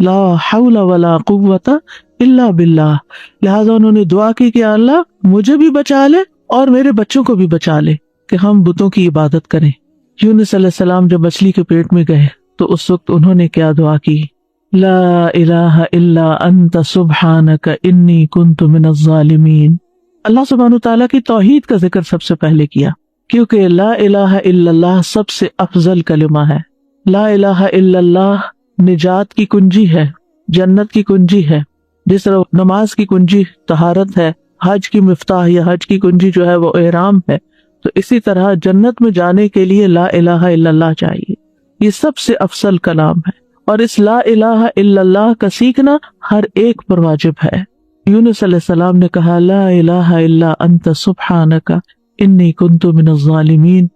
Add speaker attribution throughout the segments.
Speaker 1: لا حول ولا قوت الا باللہ. لہذا انہوں نے دعا کی کہ اللہ مجھے بھی بچا لے اور میرے بچوں کو بھی بچا لے کہ ہم بتوں کی عبادت کریں. یونس علیہ السلام جب مچھلی کے پیٹ میں گئے تو اس وقت انہوں نے کیا دعا کی؟ لا الہ الا انت سبحانک انی کنت من الظالمین. اللہ سبحانہ تعالیٰ کی توحید کا ذکر سب سے پہلے کیا، کیونکہ لا الہ الا اللہ سب سے افضل کلمہ ہے. لا الہ الا اللہ نجات کی کنجی ہے، جنت کی کنجی ہے. جس طرح نماز کی کنجی طہارت ہے، حج کی مفتاح یا حج کی کنجی جو ہے وہ احرام ہے، تو اسی طرح جنت میں جانے کے لیے لا الہ الا اللہ چاہیے. یہ سب سے افضل کلام ہے، اور اس لا الہ الا اللہ کا سیکھنا ہر ایک پر واجب ہے. یونس علیہ السلام نے کہا لا الہ الا انت سبحانک انی کنت من الظالمین،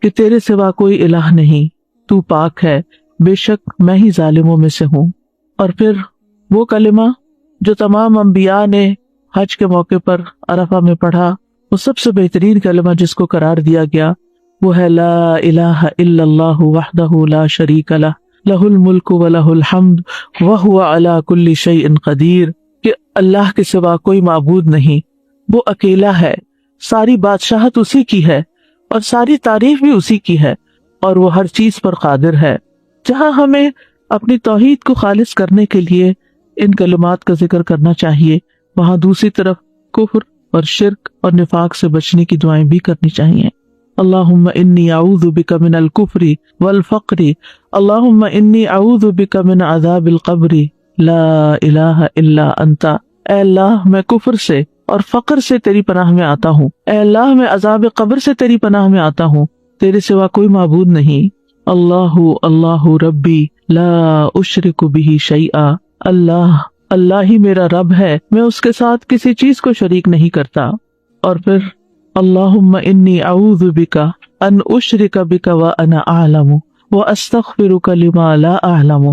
Speaker 1: کہ تیرے سوا کوئی الہ نہیں، تو پاک ہے، بے شک میں ہی ظالموں میں سے ہوں. اور پھر وہ کلمہ جو تمام انبیاء نے حج کے موقع پر عرفہ میں پڑھا، وہ سب سے بہترین کلمہ جس کو قرار دیا گیا وہ ہے لا الہ الا اللہ وحدہ لا شریک لہ لہ الملک ولہ الحمد وہو علی کل شیء قدیر. کہ اللہ کے سوا کوئی معبود نہیں، وہ اکیلا ہے، ساری بادشاہت اسی کی ہے اور ساری تعریف بھی اسی کی ہے، اور وہ ہر چیز پر قادر ہے. جہاں ہمیں اپنی توحید کو خالص کرنے کے لیے ان کلمات کا ذکر کرنا چاہیے، وہاں دوسری طرف کفر اور شرک اور نفاق سے بچنے کی دعائیں بھی کرنی چاہیے. اللہم انی اعوذ بک من الکفر والفقر، اللہم انی اعوذ بک من عذاب القبر، لا الہ الا انت. اے اللہ میں کفر سے اور فقر سے تیری پناہ میں آتا ہوں. اے اللہ میں عذاب قبر سے تیری پناہ میں آتا ہوں، تیرے سوا کوئی معبود نہیں. اللہ ربی لا اشرک بہ شیئا، اللہ ہی میرا رب ہے، میں اس کے ساتھ کسی چیز کو شریک نہیں کرتا. اور پھر اللہم انی اعوذ بک ان اشرک بک وانا اعلم واستغفرک لما لا اعلم.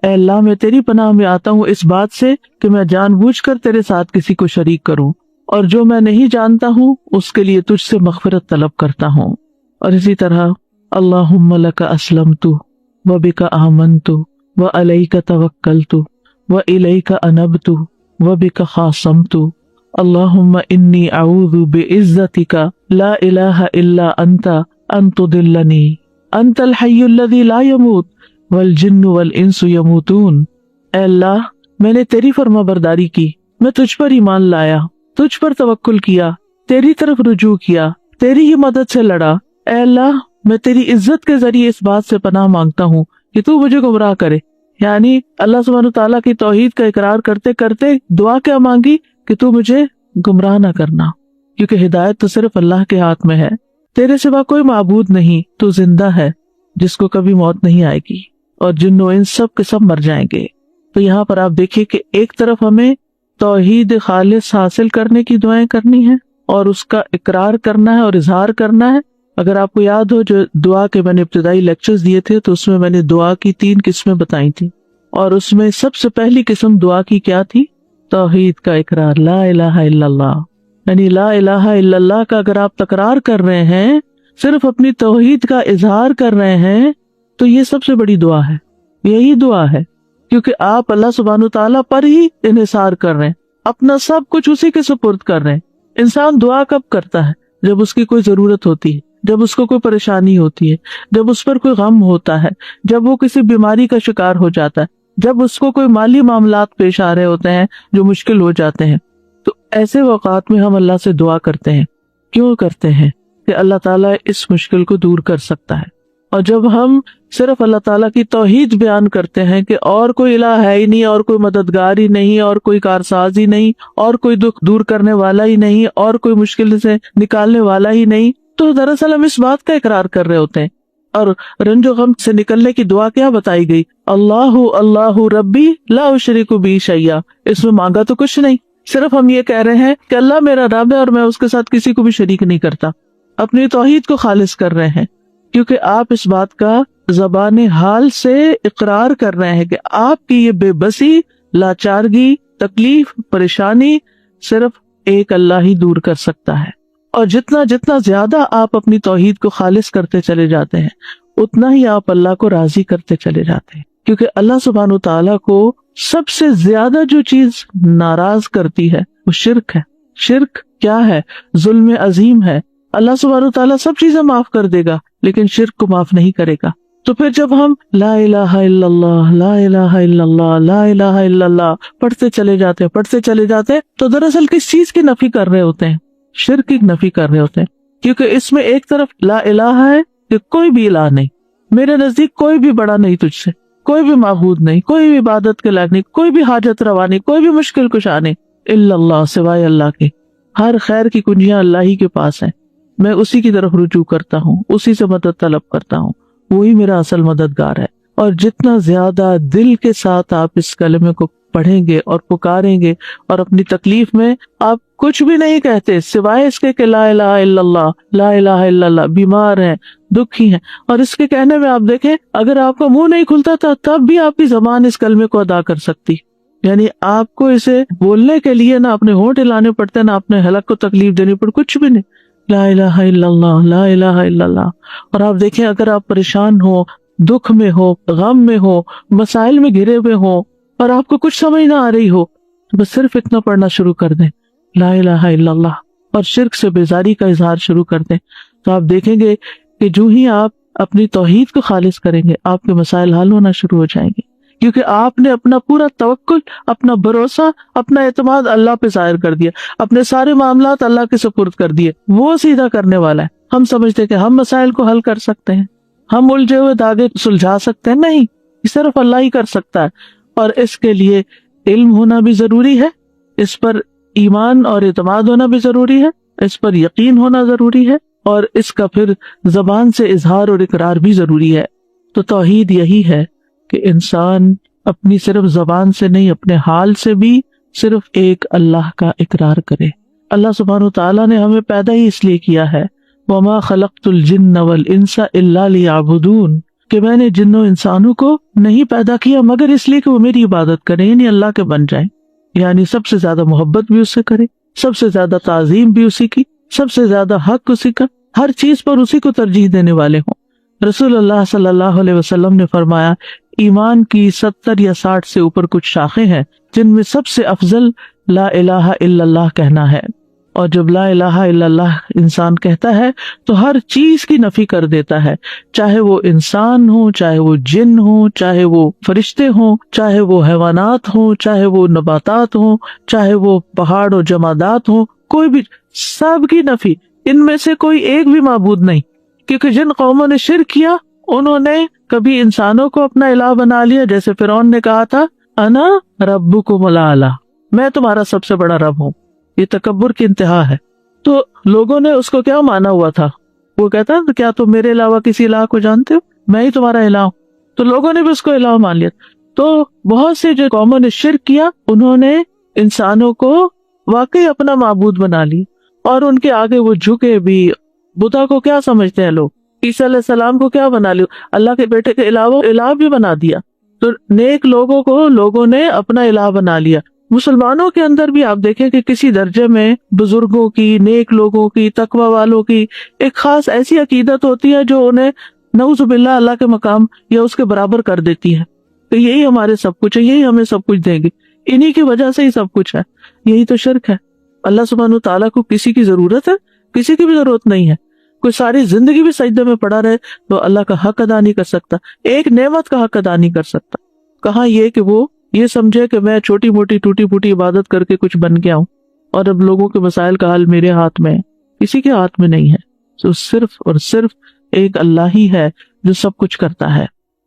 Speaker 1: اے اللہ میں تیری پناہ میں آتا ہوں اس بات سے کہ میں جان بوجھ کر تیرے ساتھ کسی کو شریک کروں، اور جو میں نہیں جانتا ہوں اس کے لیے تجھ سے مغفرت طلب کرتا ہوں. اور اسی طرح اللہم لک اسلمت وبک آمنت وعلیک توکلت وإلیک انبت وبک خاصمت. اللہم انی اعوذ بعزتک لا الہ الا انت ان تضلنی، انت الحی الذی لا یموت والجن والانس یموتون. اے اللہ میں نے تیری فرما برداری کی، میں تجھ پر ایمان لایا، تجھ پر توکل کیا، تیری طرف رجوع کیا، تیری ہی مدد سے لڑا. اے اللہ میں تیری عزت کے ذریعے اس بات سے پناہ مانگتا ہوں کہ تو مجھے گمراہ کرے. یعنی اللہ سبحانہ تعالیٰ کی توحید کا اقرار کرتے کرتے دعا کیا مانگی کہ تو مجھے گمراہ نہ کرنا، کیونکہ ہدایت تو صرف اللہ کے ہاتھ میں ہے. تیرے سوا کوئی معبود نہیں، تو زندہ ہے جس کو کبھی موت نہیں آئے گی، اور جن و انس سب کے سب مر جائیں گے. تو یہاں پر آپ دیکھیے کہ ایک طرف ہمیں توحید خالص حاصل کرنے کی دعائیں کرنی ہیں اور اس کا اقرار کرنا ہے اور اظہار کرنا ہے. اگر آپ کو یاد ہو جو دعا کے میں نے ابتدائی لیکچرز دیے تھے تو اس میں میں نے دعا کی 3 قسمیں بتائی تھی، اور اس میں سب سے پہلی قسم دعا کی کیا تھی؟ توحید کا اقرار، لا الہ الا اللہ. یعنی لا الہ الا اللہ کا اگر آپ تکرار کر رہے ہیں، صرف اپنی توحید کا اظہار کر رہے ہیں، تو یہ سب سے بڑی دعا ہے. یہی دعا ہے کیونکہ آپ اللہ سبحانہ تعالیٰ پر ہی انحصار کر رہے ہیں، اپنا سب کچھ اسی کے سپرد کر رہے ہیں. انسان دعا کب کرتا ہے؟ جب اس کی کوئی ضرورت ہوتی ہے، جب اس کو کوئی پریشانی ہوتی ہے، جب اس پر کوئی غم ہوتا ہے، جب وہ کسی بیماری کا شکار ہو جاتا ہے، جب اس کو کوئی مالی معاملات پیش آ رہے ہوتے ہیں جو مشکل ہو جاتے ہیں. تو ایسے اوقات میں ہم اللہ سے دعا کرتے ہیں. کیوں کرتے ہیں؟ کہ اللہ تعالیٰ اس مشکل کو دور کر سکتا ہے. اور جب ہم صرف اللہ تعالیٰ کی توحید بیان کرتے ہیں کہ اور کوئی الہ ہے ہی نہیں، اور کوئی مددگار ہی نہیں، اور کوئی کارساز ہی نہیں، اور کوئی دکھ دور کرنے والا ہی نہیں، اور کوئی مشکل سے نکالنے والا ہی نہیں، تو دراصل ہم اس بات کا اقرار کر رہے ہوتے ہیں. اور رنج و غم سے نکلنے کی دعا کیا بتائی گئی؟ اللہ ربی لا اشرک بہ شیئا. اس میں مانگا تو کچھ نہیں، صرف ہم یہ کہہ رہے ہیں کہ اللہ میرا رب ہے اور میں اس کے ساتھ کسی کو بھی شریک نہیں کرتا. اپنی توحید کو خالص کر رہے ہیں، کیونکہ آپ اس بات کا زبان حال سے اقرار کر رہے ہیں کہ آپ کی یہ بے بسی، لاچارگی، تکلیف، پریشانی صرف ایک اللہ ہی دور کر سکتا ہے. اور جتنا زیادہ آپ اپنی توحید کو خالص کرتے چلے جاتے ہیں، اتنا ہی آپ اللہ کو راضی کرتے چلے جاتے ہیں، کیونکہ اللہ سبحانہ تعالیٰ کو سب سے زیادہ جو چیز ناراض کرتی ہے وہ شرک ہے. شرک کیا ہے؟ ظلم عظیم ہے. اللہ سبحانہ وتعالیٰ سب چیزیں معاف کر دے گا لیکن شرک کو معاف نہیں کرے گا. تو پھر جب ہم لا الہ الا اللہ لا الہ الا اللہ لا الہ الا اللہ پڑھتے چلے جاتے تو دراصل کس چیز کی نفی کر رہے ہوتے ہیں؟ شرک کی نفی کر رہے ہوتے ہیں. کیونکہ اس میں ایک طرف لا الہ ہے کہ کوئی بھی الہ نہیں، میرے نزدیک کوئی بھی بڑا نہیں تجھ سے، کوئی بھی معبود نہیں، کوئی بھی عبادت کے لائق نہیں، کوئی بھی حاجت روا نہیں، کوئی بھی مشکل کشا نہیں، الا اللہ سوائے اللہ کے. ہر خیر کی کنجیاں اللہ ہی کے پاس ہیں، میں اسی کی طرف رجوع کرتا ہوں، اسی سے مدد طلب کرتا ہوں، وہی میرا اصل مددگار ہے. اور جتنا زیادہ دل کے ساتھ آپ اس کلمے کو پڑھیں گے اور پکاریں گے اور اپنی تکلیف میں آپ کچھ بھی نہیں کہتے سوائے اس کے کہ لا الہ الا اللہ لا الہ الا اللہ، بیمار ہیں، دکھی ہیں، اور اس کے کہنے میں آپ دیکھیں اگر آپ کا منہ نہیں کھلتا تھا تب بھی آپ کی زبان اس کلمے کو ادا کر سکتی. یعنی آپ کو اسے بولنے کے لیے نہ اپنے ہونٹ ہلانے پڑتے نہ اپنے حلق کو تکلیف دینی پڑ، کچھ بھی نہیں، لا الہ الا اللہ لا الہ الا اللہ. اور آپ دیکھیں اگر آپ پریشان ہو، دکھ میں ہو، غم میں ہو، مسائل میں گھرے ہوئے ہو اور آپ کو کچھ سمجھ نہ آ رہی ہو تو بس صرف اتنا پڑھنا شروع کر دیں لا الہ الا اللہ اور شرک سے بیزاری کا اظہار شروع کر دیں. تو آپ دیکھیں گے کہ جو ہی آپ اپنی توحید کو خالص کریں گے آپ کے مسائل حل ہونا شروع ہو جائیں گے، کیونکہ آپ نے اپنا پورا توکل، اپنا بھروسہ، اپنا اعتماد اللہ پہ ظاہر کر دیا، اپنے سارے معاملات اللہ کے سپرد کر دیے. وہ سیدھا کرنے والا ہے. ہم سمجھتے کہ ہم مسائل کو حل کر سکتے ہیں، ہم الجھے ہوئے دھاگے سلجھا سکتے ہیں، نہیں، صرف اللہ ہی کر سکتا ہے. اور اس کے لیے علم ہونا بھی ضروری ہے، اس پر ایمان اور اعتماد ہونا بھی ضروری ہے، اس پر یقین ہونا ضروری ہے، اور اس کا پھر زبان سے اظہار اور اقرار بھی ضروری ہے. تو توحید یہی ہے کہ انسان اپنی صرف زبان سے نہیں اپنے حال سے بھی صرف ایک اللہ کا اقرار کرے. اللہ سبحانہ وتعالیٰ نے ہمیں پیدا ہی اس لیے کیا ہے، وَمَا خَلَقْتُ الْجِنَّ وَالْإِنسَ إِلَّا لِيَعْبُدُونَ، کہ میں نے جنوں انسانوں کو نہیں پیدا کیا مگر اس لیے کہ وہ میری عبادت کریں، یعنی اللہ کے بن جائیں. یعنی سب سے زیادہ محبت بھی اس سے کرے، سب سے زیادہ تعظیم بھی اسی کی، سب سے زیادہ حق اسی کا، ہر چیز پر اسی کو ترجیح دینے والے ہوں. رسول اللہ صلی اللہ علیہ وسلم نے فرمایا ایمان کی 70 یا 60 سے اوپر کچھ شاخیں ہیں جن میں سب سے افضل لا الہ الا اللہ کہنا ہے. اور جب لا الہ الا اللہ انسان کہتا ہے تو ہر چیز کی نفی کر دیتا ہے، چاہے وہ انسان ہو، چاہے وہ جن ہو، چاہے وہ فرشتے ہوں، چاہے وہ حیوانات ہوں، چاہے وہ نباتات ہوں، چاہے وہ پہاڑ و جمادات ہوں، کوئی بھی، سب کی نفی. ان میں سے کوئی ایک بھی معبود نہیں، کیونکہ جن قوموں نے شرک کیا انہوں نے کبھی انسانوں کو اپنا الہ بنا لیا، جیسے فرعون نے کہا تھا انا ربکم الاعلی، میں تمہارا سب سے بڑا رب ہوں. یہ تکبر کی انتہا ہے. تو لوگوں نے اس کو کیا مانا ہوا تھا؟ وہ کہتا ہے کیا تم میرے علاوہ کسی الہ کو جانتے ہو؟ میں ہی تمہارا الہ ہوں. تو لوگوں نے بھی اس کو الہ مان لیا. تو بہت سے جو قوموں نے شرک کیا انہوں نے انسانوں کو واقعی اپنا معبود بنا لی اور ان کے آگے وہ جھکے بھی. بدھا کو کیا سمجھتے ہیں لوگ؟ عیسیٰ علیہ السلام کو کیا بنا لیا؟ اللہ کے بیٹے کے علاوہ الہ بھی بنا دیا. تو نیک لوگوں کو لوگوں نے اپنا الہ بنا لیا. مسلمانوں کے اندر بھی آپ دیکھیں کہ کسی درجے میں بزرگوں کی، نیک لوگوں کی، تقوی والوں کی ایک خاص ایسی عقیدت ہوتی ہے جو انہیں نعوذ باللہ اللہ کے مقام یا اس کے برابر کر دیتی ہے کہ یہی ہمارے سب کچھ ہے، یہی ہمیں سب کچھ دیں گے، انہی کی وجہ سے ہی سب کچھ ہے. یہی تو شرک ہے. اللہ سبحانہ تعالیٰ کو کسی کی ضرورت ہے؟ کسی کی بھی ضرورت نہیں ہے. کوئی ساری زندگی بھی سجدے میں پڑا رہے تو اللہ کا حق ادا نہیں کر سکتا، ایک نعمت کا حق ادا نہیں کر سکتا. کہاں یہ کہ وہ یہ سمجھے کہ میں چھوٹی موٹی ٹوٹی پھوٹی عبادت کر کے کچھ بن گیا ہوں اور اب لوگوں کے مسائل کا حل میرے ہاتھ میں ہے. کسی کے ہاتھ میں نہیں ہے. تو صرف اور صرف ایک اللہ ہی ہے جو سب کچھ کرتا ہے.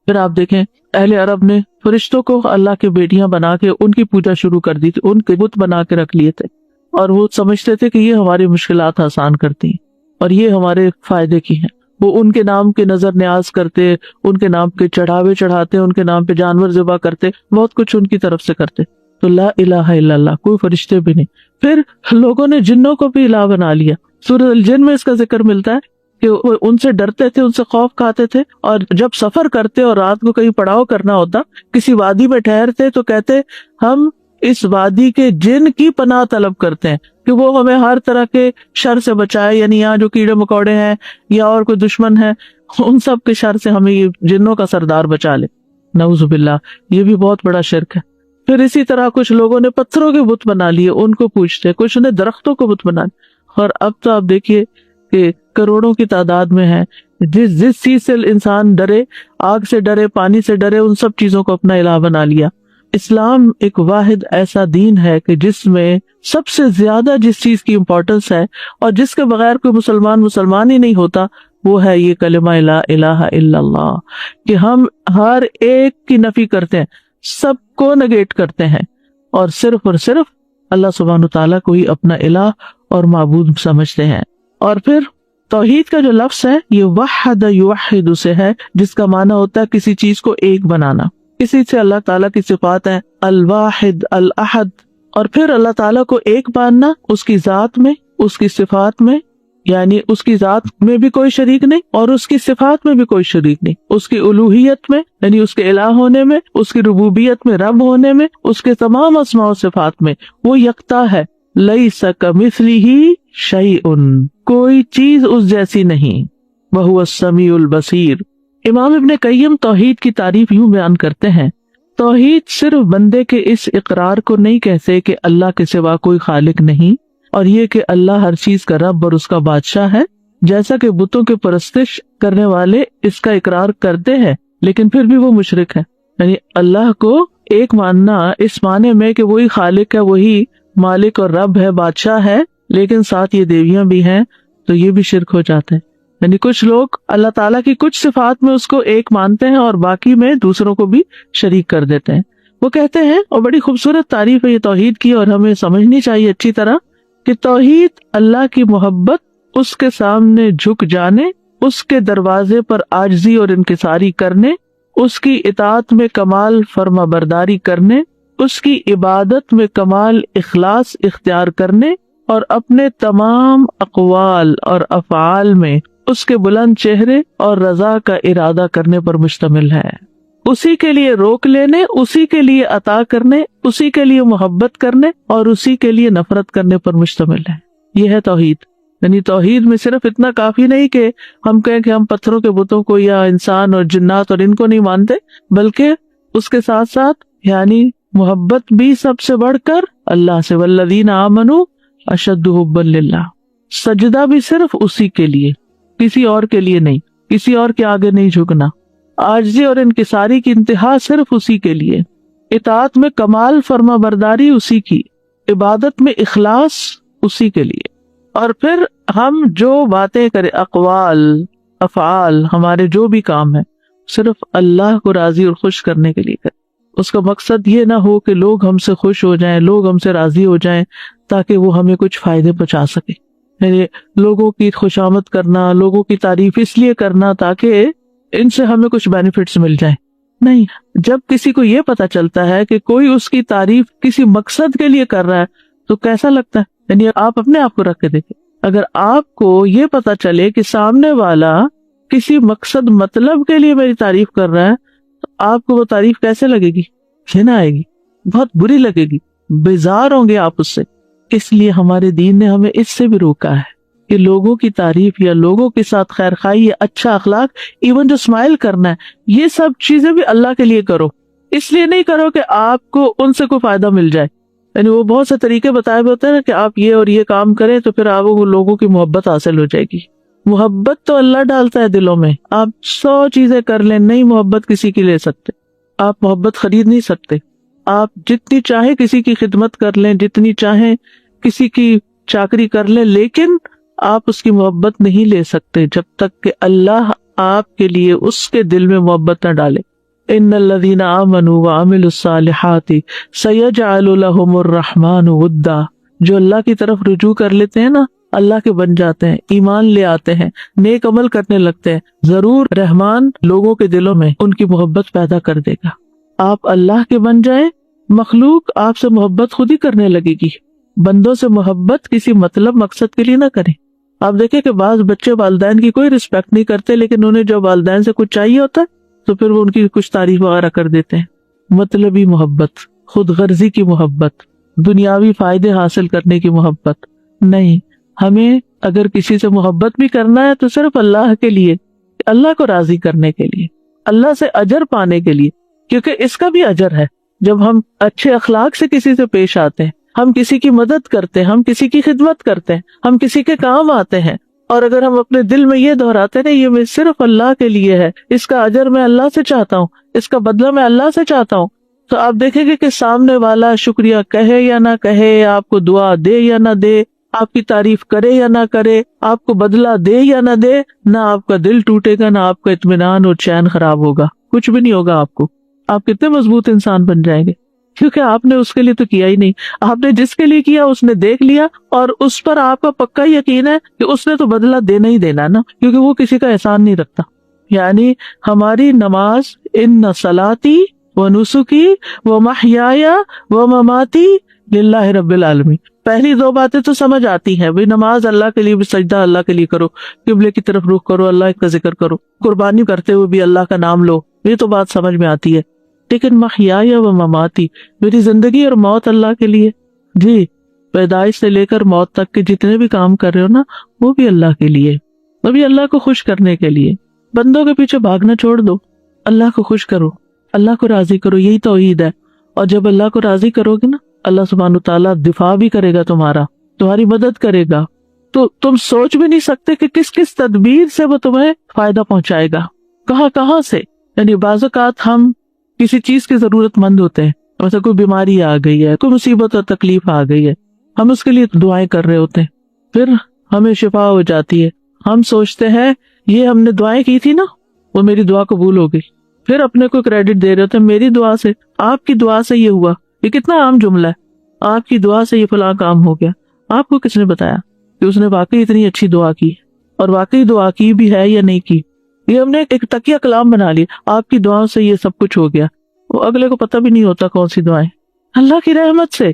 Speaker 1: پھر آپ دیکھیں اہل عرب نے فرشتوں کو اللہ کے بیٹیاں بنا کے ان کی پوجا شروع کر دی تھی، ان کے بت بنا کے رکھ لیے تھے اور وہ سمجھتے تھے کہ یہ ہماری مشکلات آسان کرتی ہیں اور یہ ہمارے فائدے کی ہیں. وہ ان کے نام کے نظر نیاز کرتے، ان کے نام کے چڑھاوے چڑھاتے، ان کے نام پہ جانور ذبح کرتے، بہت کچھ ان کی طرف سے کرتے. تو لا الہ الا اللہ، کوئی فرشتے بھی نہیں. پھر لوگوں نے جنوں کو بھی الہ بنا لیا. سورۃ الجن میں اس کا ذکر ملتا ہے کہ وہ ان سے ڈرتے تھے، ان سے خوف کھاتے تھے، اور جب سفر کرتے اور رات کو کہیں پڑاؤ کرنا ہوتا، کسی وادی میں ٹھہرتے تو کہتے ہم اس وادی کے جن کی پناہ طلب کرتے ہیں کہ وہ ہمیں ہر طرح کے شر سے بچائے، یعنی یہاں جو کیڑے مکوڑے ہیں یا اور کوئی دشمن ہے ان سب کے شر سے ہمیں یہ جنوں کا سردار بچا لے. نعوذ باللہ، یہ بھی بہت بڑا شرک ہے. پھر اسی طرح کچھ لوگوں نے پتھروں کے بت بنا لیے، ان کو پوجتے، کچھ نے درختوں کو بت بنا لیے، اور اب تو آپ دیکھیے کہ کروڑوں کی تعداد میں ہے، جس چیز سے انسان ڈرے، آگ سے ڈرے، پانی سے ڈرے، ان سب چیزوں کو اپنا الہ بنا لیا۔ اسلام ایک واحد ایسا دین ہے کہ جس میں سب سے زیادہ جس چیز کی امپورٹنس ہے اور جس کے بغیر کوئی مسلمان ہی نہیں ہوتا، وہ ہے یہ کلمہ لا الہ الا اللہ، کہ ہم ہر ایک کی نفی کرتے ہیں، سب کو نگیٹ کرتے ہیں، اور صرف اللہ سبحانہ تعالیٰ کو ہی اپنا الہ اور معبود سمجھتے ہیں۔ اور پھر توحید کا جو لفظ ہے یہ وحد یوحد سے ہے، جس کا معنی ہوتا ہے کسی چیز کو ایک بنانا۔ اسی سے اللہ تعالیٰ کی صفات ہیں الواحد الاحد، اور پھر اللہ تعالیٰ کو ایک ماننا اس کی ذات میں، اس کی صفات میں، یعنی اس کی ذات میں بھی کوئی شریک نہیں اور اس کی صفات میں بھی کوئی شریک نہیں، اس کی الوہیت میں یعنی اس کے الہ ہونے میں، اس کی ربوبیت میں رب ہونے میں، اس کے تمام اسماء و صفات میں وہ یکتا ہے۔ لیس کمثلہ شیء، کوئی چیز اس جیسی نہیں، وہو السمیع البصیر۔ امام ابن قیم توحید کی تعریف یوں بیان کرتے ہیں، توحید صرف بندے کے اس اقرار کو نہیں کہتے کہ اللہ کے سوا کوئی خالق نہیں، اور یہ کہ اللہ ہر چیز کا رب اور اس کا بادشاہ ہے، جیسا کہ بتوں کے پرستش کرنے والے اس کا اقرار کرتے ہیں لیکن پھر بھی وہ مشرک ہے۔ یعنی اللہ کو ایک ماننا اس معنی میں کہ وہی خالق ہے، وہی مالک اور رب ہے، بادشاہ ہے، لیکن ساتھ یہ دیویاں بھی ہیں، تو یہ بھی شرک ہو جاتا ہے۔ یعنی کچھ لوگ اللہ تعالیٰ کی کچھ صفات میں اس کو ایک مانتے ہیں اور باقی میں دوسروں کو بھی شریک کر دیتے ہیں۔ وہ کہتے ہیں، اور بڑی خوبصورت تعریف ہے یہ توحید کی، اور ہمیں سمجھنی چاہیے اچھی طرح، کہ توحید اللہ کی محبت، اس کے سامنے جھک جانے، اس کے دروازے پر عاجزی اور انکساری کرنے، اس کی اطاعت میں کمال فرما برداری کرنے، اس کی عبادت میں کمال اخلاص اختیار کرنے، اور اپنے تمام اقوال اور افعال میں اس کے بلند چہرے اور رضا کا ارادہ کرنے پر مشتمل ہے۔ اسی کے لیے روک لینے، اسی کے لیے عطا کرنے، اسی کے لیے محبت کرنے اور اسی کے لیے نفرت کرنے پر مشتمل ہے۔ یہ ہے توحید۔ یعنی توحید میں صرف اتنا کافی نہیں کہ ہم کہیں کہ ہم پتھروں کے بتوں کو یا انسان اور جنات اور ان کو نہیں مانتے، بلکہ اس کے ساتھ ساتھ یعنی محبت بھی سب سے بڑھ کر اللہ سے، والذین آمنوا اشد حبا للہ۔ سجدہ بھی صرف اسی کے لیے، کسی اور کے لیے نہیں، کسی اور کے آگے نہیں جھکنا۔ عاجزی اور انکساری کی انتہا صرف اسی کے لیے، اطاعت میں کمال فرما برداری اسی کی، عبادت میں اخلاص اسی کے لیے، اور پھر ہم جو باتیں کریں، اقوال افعال، ہمارے جو بھی کام ہیں، صرف اللہ کو راضی اور خوش کرنے کے لیے کریں۔ اس کا مقصد یہ نہ ہو کہ لوگ ہم سے خوش ہو جائیں، لوگ ہم سے راضی ہو جائیں تاکہ وہ ہمیں کچھ فائدے پہنچا سکے۔ یعنی لوگوں کی خوشامد کرنا، لوگوں کی تعریف اس لیے کرنا تاکہ ان سے ہمیں کچھ بینیفٹس مل جائیں، نہیں۔ جب کسی کو یہ پتا چلتا ہے کہ کوئی اس کی تعریف کسی مقصد کے لیے کر رہا ہے تو کیسا لگتا ہے؟ یعنی آپ اپنے آپ کو رکھ کے دیکھیں، اگر آپ کو یہ پتا چلے کہ سامنے والا کسی مقصد مطلب کے لیے میری تعریف کر رہا ہے، تو آپ کو وہ تعریف کیسے لگے گی؟ گھن آئے گی، بہت بری لگے گی، بیزار ہوں گے آپ اس سے۔ اس لیے ہمارے دین نے ہمیں اس سے بھی روکا ہے کہ لوگوں کی تعریف یا لوگوں کے ساتھ خیر خواہی یا اچھا اخلاق، ایون جو اسمائل کرنا ہے، یہ سب چیزیں بھی اللہ کے لیے کرو، اس لیے نہیں کرو کہ آپ کو ان سے کوئی فائدہ مل جائے۔ یعنی وہ بہت سے طریقے بتائے ہوئے ہوتے ہیں نا کہ آپ یہ اور یہ کام کریں تو پھر آپ کو لوگوں کی محبت حاصل ہو جائے گی۔ محبت تو اللہ ڈالتا ہے دلوں میں، آپ 100 چیزیں کر لیں، نہیں محبت کسی کی لے سکتے، آپ محبت خرید نہیں سکتے۔ آپ جتنی چاہے کسی کی خدمت کر لیں، جتنی چاہیں کسی کی چاکری کر لیں، لیکن آپ اس کی محبت نہیں لے سکتے جب تک کہ اللہ آپ کے لیے اس کے دل میں محبت نہ ڈالے۔ ان الذین آمنوا وعملوا الصالحات سیجعل لهم الرحمن ودا، جو اللہ کی طرف رجوع کر لیتے ہیں نا، اللہ کے بن جاتے ہیں، ایمان لے آتے ہیں، نیک عمل کرنے لگتے ہیں، ضرور رحمان لوگوں کے دلوں میں ان کی محبت پیدا کر دے گا۔ آپ اللہ کے بن جائیں، مخلوق آپ سے محبت خود ہی کرنے لگے گی۔ بندوں سے محبت کسی مطلب مقصد کے لیے نہ کریں۔ آپ دیکھیں کہ بعض بچے والدین کی کوئی رسپیکٹ نہیں کرتے، لیکن انہیں جب والدین سے کچھ چاہیے ہوتا ہے تو پھر وہ ان کی کچھ تعریف وغیرہ کر دیتے ہیں۔ مطلبی محبت، خود غرضی کی محبت، دنیاوی فائدے حاصل کرنے کی محبت نہیں۔ ہمیں اگر کسی سے محبت بھی کرنا ہے تو صرف اللہ کے لیے، اللہ کو راضی کرنے کے لیے، اللہ سے اجر پانے کے لیے، کیونکہ اس کا بھی اجر ہے۔ جب ہم اچھے اخلاق سے کسی سے پیش آتے ہیں، ہم کسی کی مدد کرتے ہیں، ہم کسی کی خدمت کرتے ہیں، ہم کسی کے کام آتے ہیں، اور اگر ہم اپنے دل میں یہ دہراتے ہیں یہ میں صرف اللہ کے لیے ہے، اس کا اجر میں اللہ سے چاہتا ہوں، اس کا بدلہ میں اللہ سے چاہتا ہوں، تو آپ دیکھیں گے کہ سامنے والا شکریہ کہے یا نہ کہے، آپ کو دعا دے یا نہ دے، آپ کی تعریف کرے یا نہ کرے، آپ کو بدلہ دے یا نہ دے، نہ آپ کا دل ٹوٹے گا، نہ آپ کا اطمینان اور چین خراب ہوگا، کچھ بھی نہیں ہوگا آپ کو۔ آپ کتنے مضبوط انسان بن جائیں گے، کیونکہ آپ نے اس کے لیے تو کیا ہی نہیں، آپ نے جس کے لیے کیا اس نے دیکھ لیا، اور اس پر آپ کا پکا یقین ہے کہ اس نے تو بدلہ دینا ہی دینا نا، کیونکہ وہ کسی کا احسان نہیں رکھتا۔ یعنی ہماری نماز، ان صلاتی و نسکی و محیای و مماتی للہ رب العالمین، پہلی دو باتیں تو سمجھ آتی ہیں، بھی نماز اللہ کے لیے، بھی سجدہ اللہ کے لیے کرو، قبلے کی طرف رخ کرو، اللہ کا ذکر کرو، قربانی کرتے ہوئے بھی اللہ کا نام لو، یہ تو بات سمجھ میں آتی ہے۔ لیکن محیای و مماتی، میری زندگی اور موت اللہ کے لیے، جی پیدائش سے لے کر موت تک کے جتنے بھی کام کر رہے ہو نا، وہ بھی اللہ کے لیے، وہ بھی اللہ کو خوش کرنے کے لیے۔ بندوں کے پیچھے بھاگنا چھوڑ دو، اللہ کو خوش کرو، اللہ کو راضی کرو، یہی توحید ہے۔ اور جب اللہ کو راضی کرو گے نا، اللہ سبحانہ تعالیٰ دفاع بھی کرے گا تمہارا، تمہاری مدد کرے گا، تو تم سوچ بھی نہیں سکتے کہ کس کس تدبیر سے وہ تمہیں فائدہ پہنچائے گا، کہاں کہاں سے۔ یعنی بعض اوقات ہم کسی چیز کی ضرورت مند ہوتے ہیں، مثلا کوئی بیماری آ گئی ہے، کوئی مصیبت اور تکلیف آ گئی ہے، ہم اس کے لیے دعائیں کر رہے ہوتے ہیں، پھر ہمیں شفا ہو جاتی ہے، ہم سوچتے ہیں یہ ہم نے دعائیں کی تھی نا، وہ میری دعا قبول ہو گئی، پھر اپنے کو کریڈٹ دے رہے ہوتے ہیں، میری دعا سے، آپ کی دعا سے یہ ہوا۔ یہ کتنا عام جملہ ہے، آپ کی دعا سے یہ فلاں کام ہو گیا۔ آپ کو کس نے بتایا کہ اس نے واقعی اتنی اچھی دعا کی، اور واقعی دعا کی بھی ہے یا نہیں کی؟ یہ ہم نے ایک تکیہ کلام بنا لیا، آپ کی دعاؤں سے یہ سب کچھ ہو گیا، وہ اگلے کو پتہ بھی نہیں ہوتا کون سی دعائیں، اللہ کی رحمت سے۔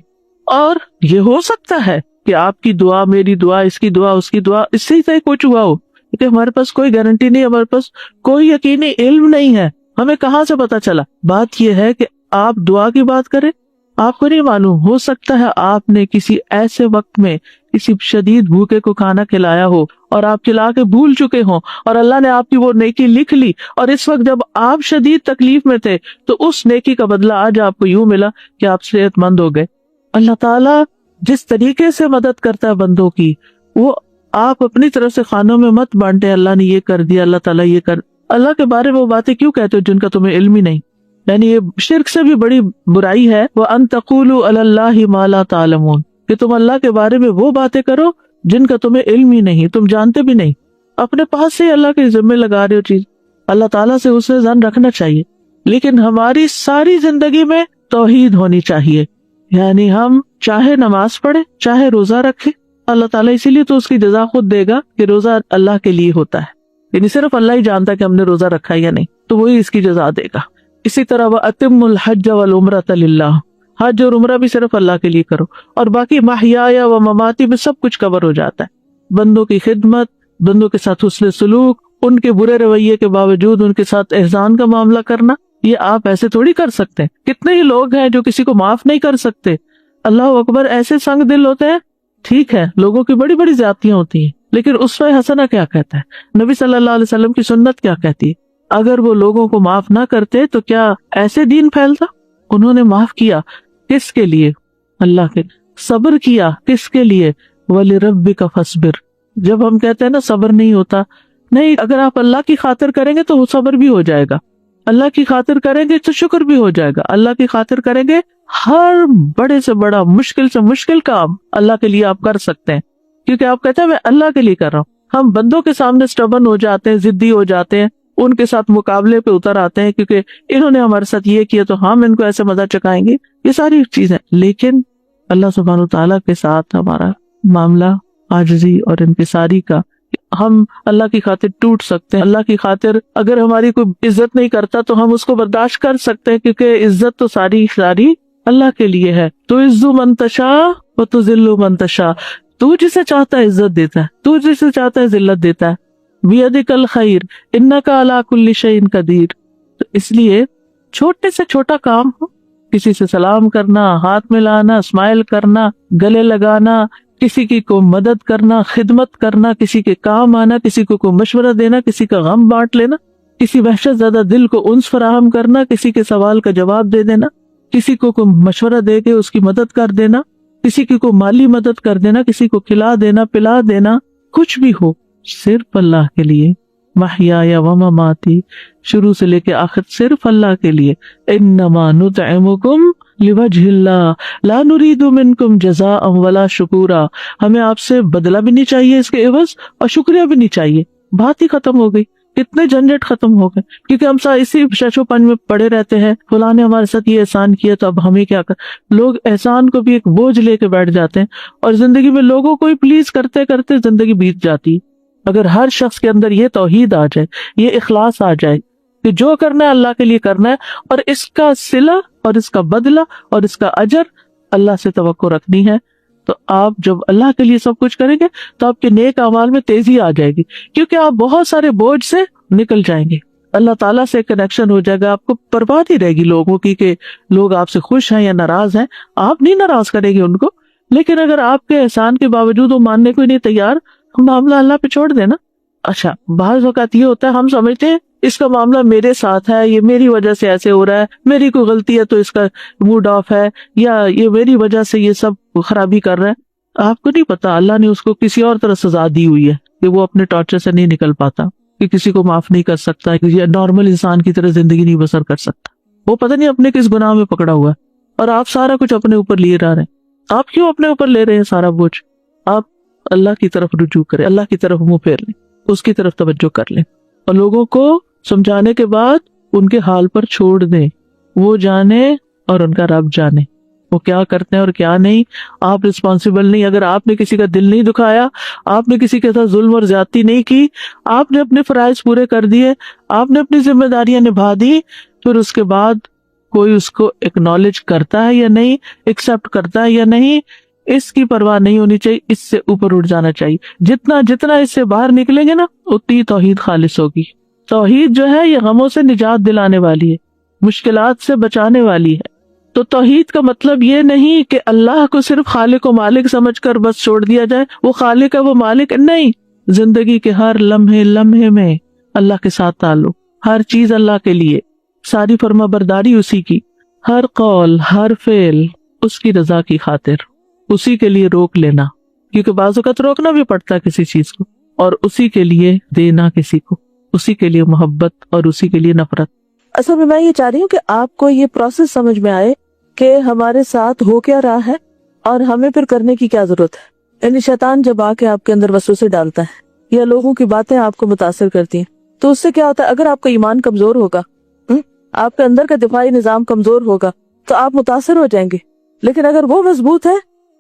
Speaker 1: اور یہ ہو سکتا ہے کہ آپ کی دعا، میری دعا، اس کی دعا، اس کی دعا، اس سے ہی کچھ ہوا ہو، کیونکہ ہمارے پاس کوئی گارنٹی نہیں، ہمارے پاس کوئی یقینی علم نہیں ہے، ہمیں کہاں سے پتا چلا۔ بات یہ ہے کہ آپ دعا کی بات کریں، آپ کو نہیں معلوم، ہو سکتا ہے آپ نے کسی ایسے وقت میں کسی شدید بھوکے کو کھانا کھلایا ہو، اور آپ کھلا کے بھول چکے ہوں، اور اللہ نے آپ کی وہ نیکی لکھ لی، اور اس وقت جب آپ شدید تکلیف میں تھے تو اس نیکی کا بدلہ آج آپ کو یوں ملا کہ آپ صحت مند ہو گئے۔ اللہ تعالیٰ جس طریقے سے مدد کرتا ہے بندوں کی، وہ آپ اپنی طرف سے خانوں میں مت بانٹے، اللہ نے یہ کر دیا، اللہ تعالیٰ یہ کر، اللہ کے بارے میں وہ باتیں کیوں کہتے ہو جن کا تمہیں علم ہی نہیں؟ یعنی یہ شرک سے بھی بڑی برائی ہے، وَأَن تَقُولُوا عَلَى اللَّهِ مَا لَا تَعْلَمُونَ، کہ تم اللہ کے بارے میں وہ باتیں کرو جن کا تمہیں علم ہی نہیں، تم جانتے بھی نہیں، اپنے پاس سے اللہ کے ذمے لگا رہے ہو چیز۔ اللہ تعالیٰ سے اسے ظن رکھنا چاہیے، لیکن ہماری ساری زندگی میں توحید ہونی چاہیے، یعنی ہم چاہے نماز پڑھیں، چاہے روزہ رکھیں، اللہ تعالیٰ اسی لیے تو اس کی جزا خود دے گا کہ روزہ اللہ کے لیے ہوتا ہے، یعنی صرف اللہ ہی جانتا کہ ہم نے روزہ رکھا یا نہیں، تو وہی اس کی جزا دے گا۔ اسی طرح وَأَتِمُّ الْحَجَّ وَالْعُمْرَةَ لِلَّهِ، حج اور عمرہ بھی صرف اللہ کے لیے کرو، اور باقی محیایا و مماتی میں سب کچھ کور ہو جاتا ہے، بندوں کی خدمت، بندوں کے ساتھ حسن سلوک، ان کے برے رویے کے باوجود ان کے ساتھ احسان کا معاملہ کرنا، یہ آپ ایسے تھوڑی کر سکتے ہیں۔ کتنے ہی لوگ ہیں جو کسی کو معاف نہیں کر سکتے، اللہ اکبر، ایسے سنگ دل ہوتے ہیں۔ ٹھیک ہے، لوگوں کی بڑی بڑی زیادتیاں ہوتی ہیں، لیکن اسوہ حسنہ کیا کہتا ہے، نبی صلی اللہ علیہ وسلم کی سنت کیا کہتی ہے؟ اگر وہ لوگوں کو معاف نہ کرتے تو کیا ایسے دین پھیلتا؟ انہوں نے معاف کیا، کس کے لیے؟ اللہ کے۔ صبر کیا، کس کے لیے؟ وَلِرَبِّكَ فَاصْبِرْ۔ جب ہم کہتے ہیں نا صبر نہیں ہوتا، نہیں، اگر آپ اللہ کی خاطر کریں گے تو وہ صبر بھی ہو جائے گا، اللہ کی خاطر کریں گے تو شکر بھی ہو جائے گا، اللہ کی خاطر کریں گے ہر بڑے سے بڑا، مشکل سے مشکل کام اللہ کے لیے آپ کر سکتے ہیں، کیونکہ آپ کہتے ہیں میں اللہ کے لیے کر رہا ہوں۔ ہم بندوں کے سامنے سٹبن ہو جاتے ہیں، ضدی ہو جاتے ہیں، ان کے ساتھ مقابلے پہ اتر آتے ہیں، کیونکہ انہوں نے ہمارے ساتھ یہ کیا تو ہم ان کو ایسے مزہ چکائیں گے، یہ ساری چیزیں۔ لیکن اللہ سبحانہ تعالیٰ کے ساتھ ہمارا معاملہ عاجزی اور انکساری کا، ہم اللہ کی خاطر ٹوٹ سکتے ہیں، اللہ کی خاطر اگر ہماری کوئی عزت نہیں کرتا تو ہم اس کو برداشت کر سکتے ہیں، کیونکہ عزت تو ساری اللہ کے لیے ہے۔ تو عزو من تشاء و تذل من تشاء، تو جسے چاہتا ہے عزت دیتا ہے، تو جسے چاہتا ہے ذلت دیتا ہے۔ بیدک الخیر انک علی کل شیء قدیر۔ تو اس لیے چھوٹے سے چھوٹا کام ہو، کسی سے سلام کرنا، ہاتھ ملانا، اسمائل کرنا، گلے لگانا، کسی کی کو مدد کرنا، خدمت کرنا، کسی کے کام آنا، کسی کو کوئی مشورہ دینا، کسی کا غم بانٹ لینا، کسی وحشت زدہ دل کو انس فراہم کرنا، کسی کے سوال کا جواب دے دینا، کسی کو مشورہ دے کے اس کی مدد کر دینا، کسی کی کو مالی مدد کر دینا، کسی کو کھلا دینا پلا دینا، کچھ بھی ہو صرف اللہ کے لیے. محیایا و مماتی، شروع سے لے کے آخر صرف اللہ کے لیے. انما نطعمکم لوجہ اللہ لا نرید منکم جزاء ولا شکورا. ہمیں آپ سے بدلہ بھی نہیں چاہیے اس کے عوض، اور شکریہ بھی نہیں چاہیے. بات ہی ختم ہو گئی، کتنے جھنجٹ ختم ہو گئے. کیونکہ ہم اسی ششو پن میں پڑے رہتے ہیں، فلاں نے ہمارے ساتھ یہ احسان کیا تو اب ہمیں کیا کر. لوگ احسان کو بھی ایک بوجھ لے کے بیٹھ جاتے ہیں، اور زندگی میں لوگوں کو ہی پلیز کرتے کرتے زندگی بیت جاتی. اگر ہر شخص کے اندر یہ توحید آ جائے، یہ اخلاص آ جائے کہ جو کرنا ہے اللہ کے لیے کرنا ہے، اور اس کا صلہ اور اس کا بدلہ اور اس کا اجر اللہ سے توقع رکھنی ہے، تو آپ جب اللہ کے لیے سب کچھ کریں گے تو آپ کے نیک اعمال میں تیزی آ جائے گی، کیونکہ آپ بہت سارے بوجھ سے نکل جائیں گے. اللہ تعالیٰ سے کنیکشن ہو جائے گا. آپ کو پرواہ نہیں رہے گی لوگوں کی کہ لوگ آپ سے خوش ہیں یا ناراض ہیں. آپ نہیں ناراض کریں گے ان کو، لیکن اگر آپ کے احسان کے باوجود وہ ماننے کو نہیں تیار، معاملہ اللہ پہ چھوڑ دینا. اچھا، بعض اوقات یہ ہوتا ہے ہم سمجھتے ہیں اس کا معاملہ میرے ساتھ ہے، یہ میری وجہ سے ایسے ہو رہا ہے، میری کوئی غلطی ہے تو اس کا موڈ آف ہے، یا یہ میری وجہ سے یہ سب خرابی کر رہا ہے. آپ کو نہیں پتا اللہ نے اس کو کسی اور طرح سزا دی ہوئی ہے کہ وہ اپنے ٹارچر سے نہیں نکل پاتا، کہ کسی کو معاف نہیں کر سکتا، یا نارمل انسان کی طرح زندگی نہیں بسر کر سکتا. وہ پتہ نہیں اپنے کس گناہ میں پکڑا ہوا ہے، اور آپ سارا کچھ اپنے اوپر لیے رہ رہے ہیں. آپ کیوں اپنے اوپر لے رہے ہیں سارا بوجھ؟ آپ اللہ کی طرف رجوع کریں، اللہ کی طرف منہ پھیر لیں، اس کی طرف توجہ کر لیں، اور لوگوں کو سمجھانے کے بعد ان کے حال پر چھوڑ دیں. وہ جانے اور ان کا رب جانے وہ کیا کرتے ہیں اور کیا نہیں. آپ رسپانسیبل نہیں. اگر آپ نے کسی کا دل نہیں دکھایا، آپ نے کسی کے ساتھ ظلم اور زیادتی نہیں کی، آپ نے اپنے فرائض پورے کر دیے، آپ نے اپنی ذمہ داریاں نبھا دی، پھر اس کے بعد کوئی اس کو ایکنالج کرتا ہے یا نہیں، ایکسپٹ کرتا ہے یا نہیں، اس کی پرواہ نہیں ہونی چاہیے. اس سے اوپر اٹھ جانا چاہیے. جتنا اس سے باہر نکلیں گے نا، اتنی توحید خالص ہوگی. توحید جو ہے یہ غموں سے نجات دلانے والی ہے، مشکلات سے بچانے والی ہے. تو توحید کا مطلب یہ نہیں کہ اللہ کو صرف خالق و مالک سمجھ کر بس چھوڑ دیا جائے، وہ خالق ہے وہ مالک نہیں. زندگی کے ہر لمحے میں اللہ کے ساتھ تعلق، ہر چیز اللہ کے لیے، ساری فرما برداری اسی کی، ہر قول ہر فعل اس کی رضا کی خاطر، اسی کے لیے روک لینا، کیونکہ بعض اوقات روکنا بھی پڑتا ہے کسی چیز کو، اور اسی کے لیے دینا کسی کو، اسی کے لیے محبت اور اسی کے لیے نفرت.
Speaker 2: اصل میں یہ چاہ رہی ہوں کہ آپ کو یہ پروسیس سمجھ میں آئے کہ ہمارے ساتھ ہو کیا رہا ہے اور ہمیں پھر کرنے کی کیا ضرورت ہے. یعنی شیطان جب آ کے آپ کے اندر وسوسے ڈالتا ہے یا لوگوں کی باتیں آپ کو متاثر کرتی ہیں، تو اس سے کیا ہوتا ہے، اگر آپ کا ایمان کمزور ہوگا، آپ کے اندر کا دفاعی نظام کمزور ہوگا، تو آپ متاثر ہو جائیں گے. لیکن اگر وہ مضبوط ہے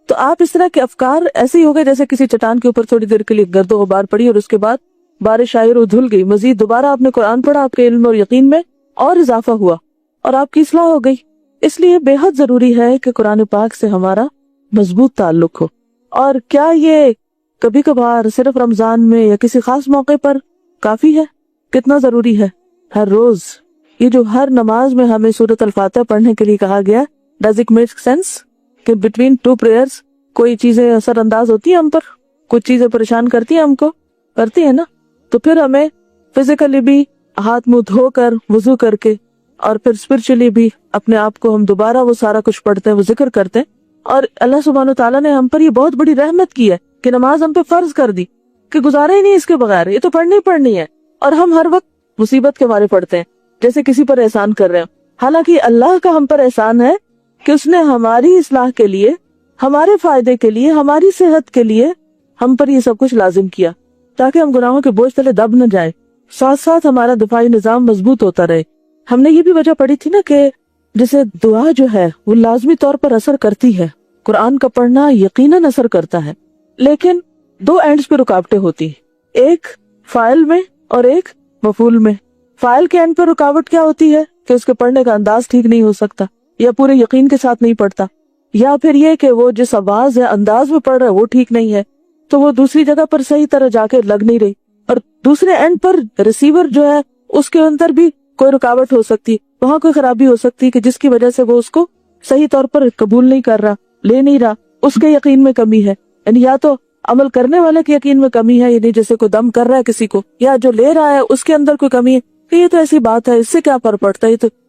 Speaker 2: تو آپ اس طرح کے افکار ایسے ہی ہو گئے جیسے کسی چٹان کے اوپر تھوڑی دیر کے لیے گرد و غبار پڑی اور اس کے بعد بارش آئی اور وہ دھل گئی. مزید دوبارہ آپ نے قرآن پڑھا، آپ کے علم اور یقین میں اور اضافہ ہوا اور آپ کی اصلاح ہو گئی. اس لیے بے حد ضروری ہے کہ قرآن پاک سے ہمارا مضبوط تعلق ہو. اور کیا یہ کبھی کبھار صرف رمضان میں یا کسی خاص موقع پر کافی ہے؟ کتنا ضروری ہے ہر روز. یہ جو ہر نماز میں ہمیں سورۃ الفاتحہ پڑھنے کے لیے کہا گیا، ڈز اٹ میک سینس کہ بٹوین ٹو پریئرز کوئی چیزیں اثر انداز ہوتی ہیں ہم پر، کچھ چیزیں پریشان کرتی ہیں ہم کو، کرتی ہیں نا؟ تو پھر ہمیں فزیکلی بھی ہاتھ منہ دھو کر وضو کر کے، اور پھر اسپرچولی بھی اپنے آپ کو ہم دوبارہ وہ سارا کچھ پڑھتے ہیں، وہ ذکر کرتے ہیں. اور اللہ سبحانہ وتعالیٰ نے ہم پر یہ بہت بڑی رحمت کی ہے کہ نماز ہم پہ فرض کر دی، کہ گزارا ہی نہیں اس کے بغیر، یہ تو پڑھنی پڑھنی ہے. اور ہم ہر وقت مصیبت کے مارے پڑھتے ہیں جیسے کسی پر احسان کر رہے ہیں. حالانکہ اللہ کا ہم پر احسان ہے کہ اس نے ہماری اصلاح کے لیے، ہمارے فائدے کے لیے، ہماری صحت کے لیے ہم پر یہ سب کچھ لازم کیا تاکہ ہم گناہوں کے بوجھ تلے دب نہ جائیں، ساتھ ساتھ ہمارا دفاعی نظام مضبوط ہوتا رہے. ہم نے یہ بھی وجہ پڑھی تھی نا کہ جسے دعا جو ہے وہ لازمی طور پر اثر کرتی ہے، قرآن کا پڑھنا یقیناً اثر کرتا ہے، لیکن دو اینڈز پہ رکاوٹیں ہوتی ہیں، ایک فاعل میں اور ایک مفعول میں. فاعل کے اینڈ پہ رکاوٹ کیا ہوتی ہے کہ اس کے پڑھنے کا انداز ٹھیک نہیں ہو سکتا، یا پورے یقین کے ساتھ نہیں پڑھتا، یا پھر یہ کہ وہ جس آواز یا انداز میں پڑھ رہا ہے وہ ٹھیک نہیں ہے، تو وہ دوسری جگہ پر صحیح طرح جا کے لگ نہیں رہی. اور دوسرے اینڈ پر ریسیور جو ہے اس کے اندر بھی کوئی رکاوٹ ہو سکتی، وہاں کوئی خرابی ہو سکتی کہ جس کی وجہ سے وہ اس کو صحیح طور پر قبول نہیں کر رہا، لے نہیں رہا، اس کے یقین میں کمی ہے. یعنی یا تو عمل کرنے والے کے یقین میں کمی ہے، یعنی جیسے کوئی دم کر رہا ہے کسی کو، یا جو لے رہا ہے اس کے اندر کوئی کمی ہے کہ یہ تو ایسی بات ہے، اس سے کیا فرق پڑتا ہے، یہ تو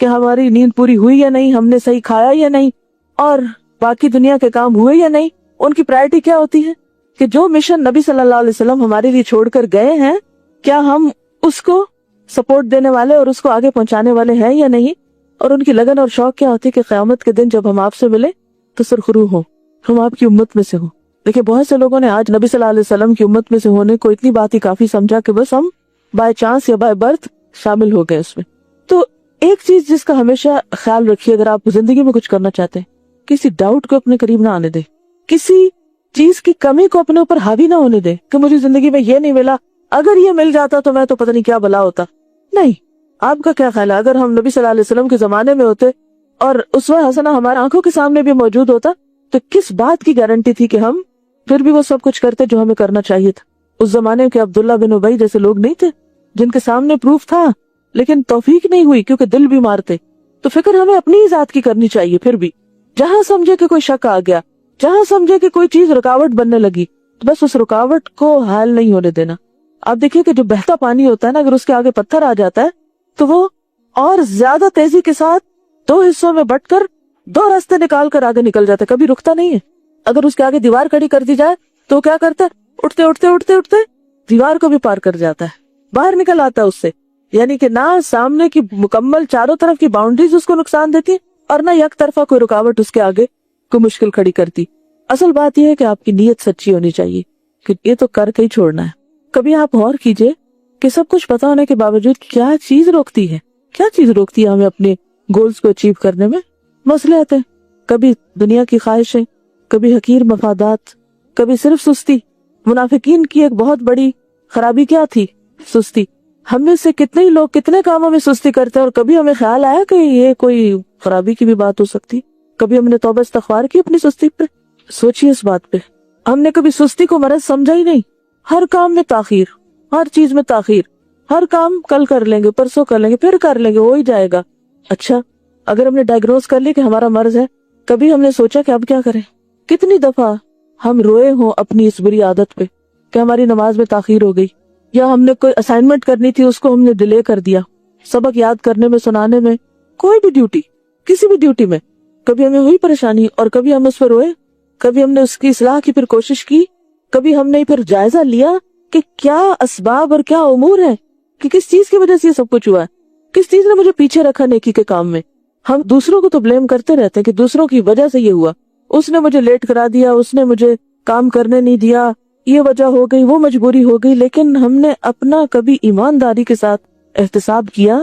Speaker 2: کہ ہماری نیند پوری ہوئی یا نہیں, ہم نے صحیح کھایا یا نہیں, اور باقی دنیا کے کام ہوئے یا نہیں. ان کی پرائرٹی کیا ہوتی ہے کہ جو مشن نبی صلی اللہ علیہ وسلم ہمارے لیے چھوڑ کر گئے ہیں, کیا ہم اس کو سپورٹ دینے والے اور اس کو آگے پہنچانے والے ہیں یا نہیں. اور ان کی لگن اور شوق کیا ہوتی ہے کہ قیامت کے دن جب ہم آپ سے ملے تو سرخرو ہوں, ہم آپ کی امت میں سے ہوں. دیکھیں بہت سے لوگوں نے آج نبی صلی اللہ علیہ وسلم کی امت میں سے ہونے کو اتنی بات ہی کافی سمجھا کہ بس ہم بائی چانس یا بائی برتھ شامل ہو گئے اس میں. تو ایک چیز جس کا ہمیشہ خیال رکھیے اگر آپ زندگی میں کچھ کرنا چاہتے ہیں, کسی ڈاؤٹ کو اپنے قریب نہ آنے دیں, کسی چیز کی کمی کو اپنے اوپر حاوی نہ ہونے دیں کہ مجھے زندگی میں یہ نہیں ملا, اگر یہ مل جاتا تو میں تو پتہ نہیں کیا بلا ہوتا. نہیں, آپ کا کیا خیال ہے اگر ہم نبی صلی اللہ علیہ وسلم کے زمانے میں ہوتے اور اسوہ حسنہ ہمارے آنکھوں کے سامنے بھی موجود ہوتا تو کس بات کی گارنٹی تھی کہ ہم پھر بھی وہ سب کچھ کرتے جو ہمیں کرنا چاہیے تھا. اس زمانے کے عبداللہ بن ابی جیسے لوگ نہیں تھے جن کے سامنے پروف تھا لیکن توفیق نہیں ہوئی کیونکہ دل بھی مارتے. تو فکر ہمیں اپنی ہی ذات کی کرنی چاہیے. پھر بھی جہاں سمجھے کہ کوئی شک آ گیا, جہاں سمجھے کہ کوئی چیز رکاوٹ بننے لگی, تو بس اس رکاوٹ کو حل نہیں ہونے دینا. آپ دیکھیے کہ جو بہتا پانی ہوتا ہے نا, اگر اس کے آگے پتھر آ جاتا ہے تو وہ اور زیادہ تیزی کے ساتھ دو حصوں میں بٹ کر دو راستے نکال کر آگے نکل جاتا ہے, کبھی رکتا نہیں ہے. اگر اس کے آگے دیوار کھڑی کر دی جائے تو کیا کرتا ہے, اٹھتے اٹھتے اٹھتے اٹھتے دیوار کو بھی پار کر جاتا ہے, باہر نکل آتا ہے اس سے. یعنی کہ نہ سامنے کی مکمل چاروں طرف کی باؤنڈریز اس کو نقصان دیتی اور نہ یک طرفہ کوئی رکاوٹ اس کے آگے کوئی مشکل کھڑی کرتی. اصل بات یہ ہے کہ آپ کی نیت سچی ہونی چاہیے کہ یہ تو کر کے ہی چھوڑنا ہے. کبھی آپ غور کیجئے کہ سب کچھ پتا ہونے کے باوجود کیا چیز روکتی ہے, کیا چیز روکتی ہے ہمیں اپنے گولز کو اچیو کرنے میں. مسئلے آتے ہیں, کبھی دنیا کی خواہشیں, کبھی حقیر مفادات, کبھی صرف سستی. منافقین کی ایک بہت بڑی خرابی کیا تھی؟ سستی. ہم میں سے کتنے ہی لوگ کتنے کاموں میں سستی کرتے ہیں اور کبھی ہمیں خیال آیا کہ یہ کوئی خرابی کی بھی بات ہو سکتی. کبھی ہم نے توبہ استغفار کی اپنی سستی پہ. سوچیے اس بات پہ, ہم نے کبھی سستی کو مرض سمجھا ہی نہیں. ہر کام میں تاخیر, ہر چیز میں تاخیر, ہر کام کل کر لیں گے, پرسوں کر لیں گے, پھر کر لیں گے, ہو ہی جائے گا. اچھا اگر ہم نے ڈائگنوز کر لی کہ ہمارا مرض ہے, کبھی ہم نے سوچا کہ اب کیا کریں؟ کتنی دفعہ ہم روئے ہوں اپنی اس بری عادت پہ کہ ہماری نماز میں تاخیر ہو گئی, یا ہم نے کوئی اسائنمنٹ کرنی تھی اس کو ہم نے ڈیلے کر دیا, سبق یاد کرنے میں, سنانے میں, کوئی بھی ڈیوٹی, کسی بھی ڈیوٹی میں کبھی ہمیں ہوئی پریشانی اور کبھی ہم اس پر روئے, کبھی ہم نے اس کی اصلاح کی پھر کوشش کی, کبھی ہم نے پھر جائزہ لیا کہ کیا اسباب اور کیا امور ہے کہ کس چیز کی وجہ سے یہ سب کچھ ہوا ہے, کس چیز نے مجھے پیچھے رکھا نیکی کے کام میں. ہم دوسروں کو تو بلیم کرتے رہتے ہیں کہ دوسروں کی وجہ سے یہ ہوا, اس نے مجھے لیٹ کرا دیا, اس نے مجھے کام کرنے نہیں دیا, یہ وجہ ہو گئی, وہ مجبوری ہو گئی. لیکن ہم نے اپنا کبھی ایمانداری کے ساتھ احتساب کیا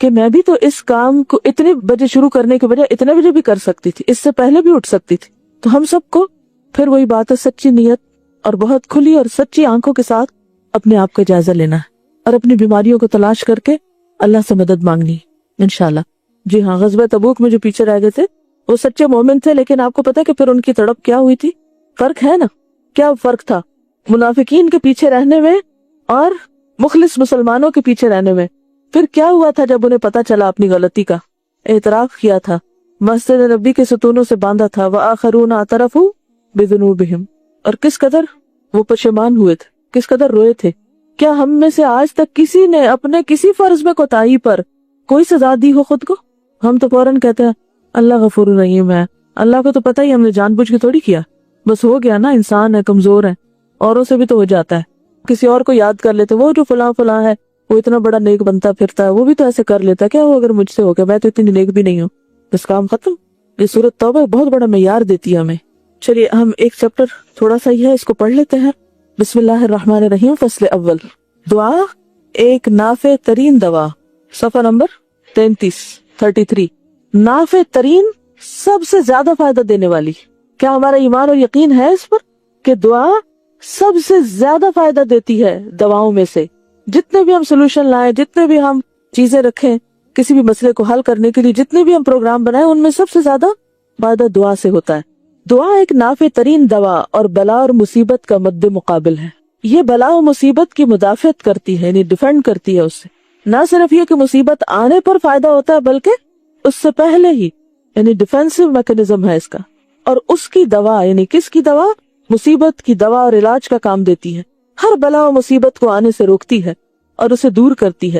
Speaker 2: کہ میں بھی تو اس کام کو اتنے بجے شروع کرنے کے بجائے اتنے بجے بھی کر سکتی تھی, اس سے پہلے بھی اٹھ سکتی تھی. تو ہم سب کو پھر وہی بات ہے, سچی نیت اور بہت کھلی اور سچی آنکھوں کے ساتھ اپنے آپ کا جائزہ لینا ہے اور اپنی بیماریوں کو تلاش کر کے اللہ سے مدد مانگنی انشاءاللہ. جی ہاں, غزوہ تبوک میں جو پیچھے رہ گئے تھے وہ سچے مومن تھے, لیکن آپ کو پتا کہ پھر ان کی تڑپ کیا ہوئی تھی؟ فرق ہے نا, کیا فرق تھا منافقین کے پیچھے رہنے میں اور مخلص مسلمانوں کے پیچھے رہنے میں؟ پھر کیا ہوا تھا جب انہیں پتا چلا اپنی غلطی کا, اعتراف کیا تھا, مسجد نبی کے ستونوں سے باندھا تھا, وآخرون اعترفوا بذنوبہم, اور کس قدر وہ پشیمان ہوئے تھے, کس قدر روئے تھے. کیا ہم میں سے آج تک کسی نے اپنے کسی فرض میں کوتاہی پر کوئی سزا دی ہو خود کو؟ ہم تو فوراً کہتے ہیں اللہ غفور رحیم ہے, اللہ کو تو پتہ ہی ہم نے جان بوجھ کے تھوڑی کیا, بس ہو گیا نا, انسان ہے, کمزور ہے, اوروں سے بھی تو ہو جاتا ہے. کسی اور کو یاد کر لیتے, وہ جو فلاں فلاں ہے وہ اتنا بڑا نیک بنتا پھرتا ہے, وہ بھی تو ایسے کر لیتا ہے, کیا وہ اگر مجھ سے ہو گیا, میں تو اتنی نیک بھی نہیں ہوں, بس کام ختم. یہ سورۃ توبہ بہت بڑا معیار دیتی ہے ہمیں. چلیے ہم ایک چیپٹر تھوڑا سا ہی ہے, اس کو پڑھ لیتے ہیں. بسم اللہ الرحمن الرحیم. فصل اول, دعا ایک نافع ترین دوا. صفحہ نمبر 33. نافع ترین, سب سے زیادہ فائدہ دینے والی. کیا ہمارا ایمان اور یقین ہے اس پر کہ دعا سب سے زیادہ فائدہ دیتی ہے دواؤں میں سے؟ جتنے بھی ہم سولوشن لائیں, جتنے بھی ہم چیزیں رکھیں کسی بھی مسئلے کو حل کرنے کے لیے, جتنے بھی ہم پروگرام بنائیں, ان میں سب سے زیادہ فائدہ دعا سے ہوتا ہے. دعا ایک نافع ترین دوا اور بلا اور مصیبت کا مد مقابل ہے. یہ بلا و مصیبت کی مدافعت کرتی ہے, یعنی ڈیفینڈ کرتی ہے اس سے. نہ صرف یہ کہ مصیبت آنے پر فائدہ ہوتا ہے, بلکہ اس سے پہلے ہی, یعنی ڈیفینسو میکانزم ہے اس کا. اور اس کی دوا, یعنی کس کی دوا؟ مصیبت کی دوا اور علاج کا کام دیتی ہے. ہر بلا و مصیبت کو آنے سے روکتی ہے اور اسے دور کرتی ہے.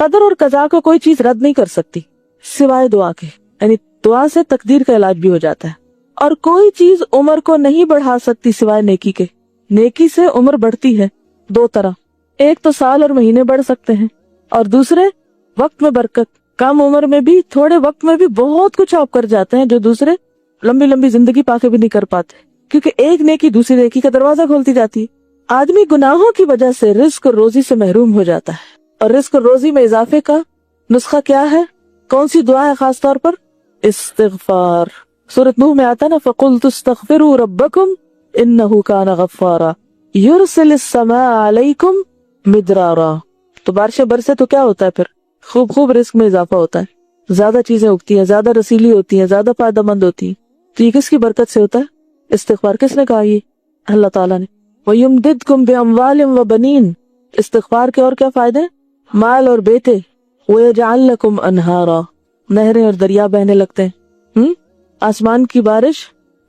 Speaker 2: قدر اور قضا کو کوئی چیز رد نہیں کر سکتی سوائے دعا کے، یعنی دعا سے تقدیر کا علاج بھی ہو جاتا ہے۔ اور کوئی چیز عمر کو نہیں بڑھا سکتی سوائے نیکی کے۔ نیکی سے عمر بڑھتی ہے دو طرح، ایک تو سال اور مہینے بڑھ سکتے ہیں، اور دوسرے وقت میں برکت۔ کم عمر میں بھی تھوڑے وقت میں بھی بہت کچھ آپ کر جاتے ہیں جو دوسرے لمبی لمبی زندگی پا کے بھی نہیں کر پاتے، کیونکہ ایک نیکی دوسری نیکی کا دروازہ کھولتی جاتی ہے۔ آدمی گناہوں کی وجہ سے رزق اور روزی سے محروم ہو جاتا ہے، اور رزق اور روزی میں اضافے کا نسخہ کیا ہے؟ کون سی دعا ہے خاص طور پر؟ استغفار۔ سورۃ نوح میں آتا ہے نا، فَقُلْتُ اسْتَغْفِرُوا رَبَّكُمْ إِنَّهُ كَانَ غَفَّارًا يُرْسِلِ السَّمَاءَ عَلَيْكُمْ مِدْرَارًا۔ تو بارشیں برسے تو کیا ہوتا ہے پھر؟ خوب رزق میں اضافہ ہوتا ہے، زیادہ چیزیں اگتی ہیں، زیادہ رسیلی ہوتی ہیں، زیادہ فائدہ مند ہوتی ہیں۔ تو یہ کس کی برکت سے ہوتا ہے؟ استغفار۔ کس نے کہا؟ یہ اللہ تعالیٰ نے۔ وَيُمْدِدْكُمْ بِأَمْوَالٍ وَبَنِينَ۔ استغفار کے اور کیا فائدے؟ مال اور بیٹے۔ وَيَجْعَلْ لَكُمْ أَنْهَارًا۔ نہریں اور دریا بہنے لگتے ہیں۔ آسمان کی بارش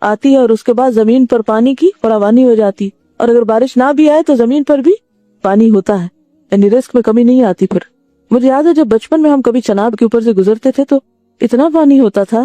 Speaker 2: آتی ہے اور اس کے بعد زمین پر پانی کی فراوانی ہو جاتی، اور اگر بارش نہ بھی آئے تو زمین پر بھی پانی ہوتا ہے، یعنی رزق میں کمی نہیں آتی۔ پھر مجھے یاد ہے جب بچپن میں ہم کبھی چناب کے اوپر سے گزرتے تھے تو اتنا پانی ہوتا تھا،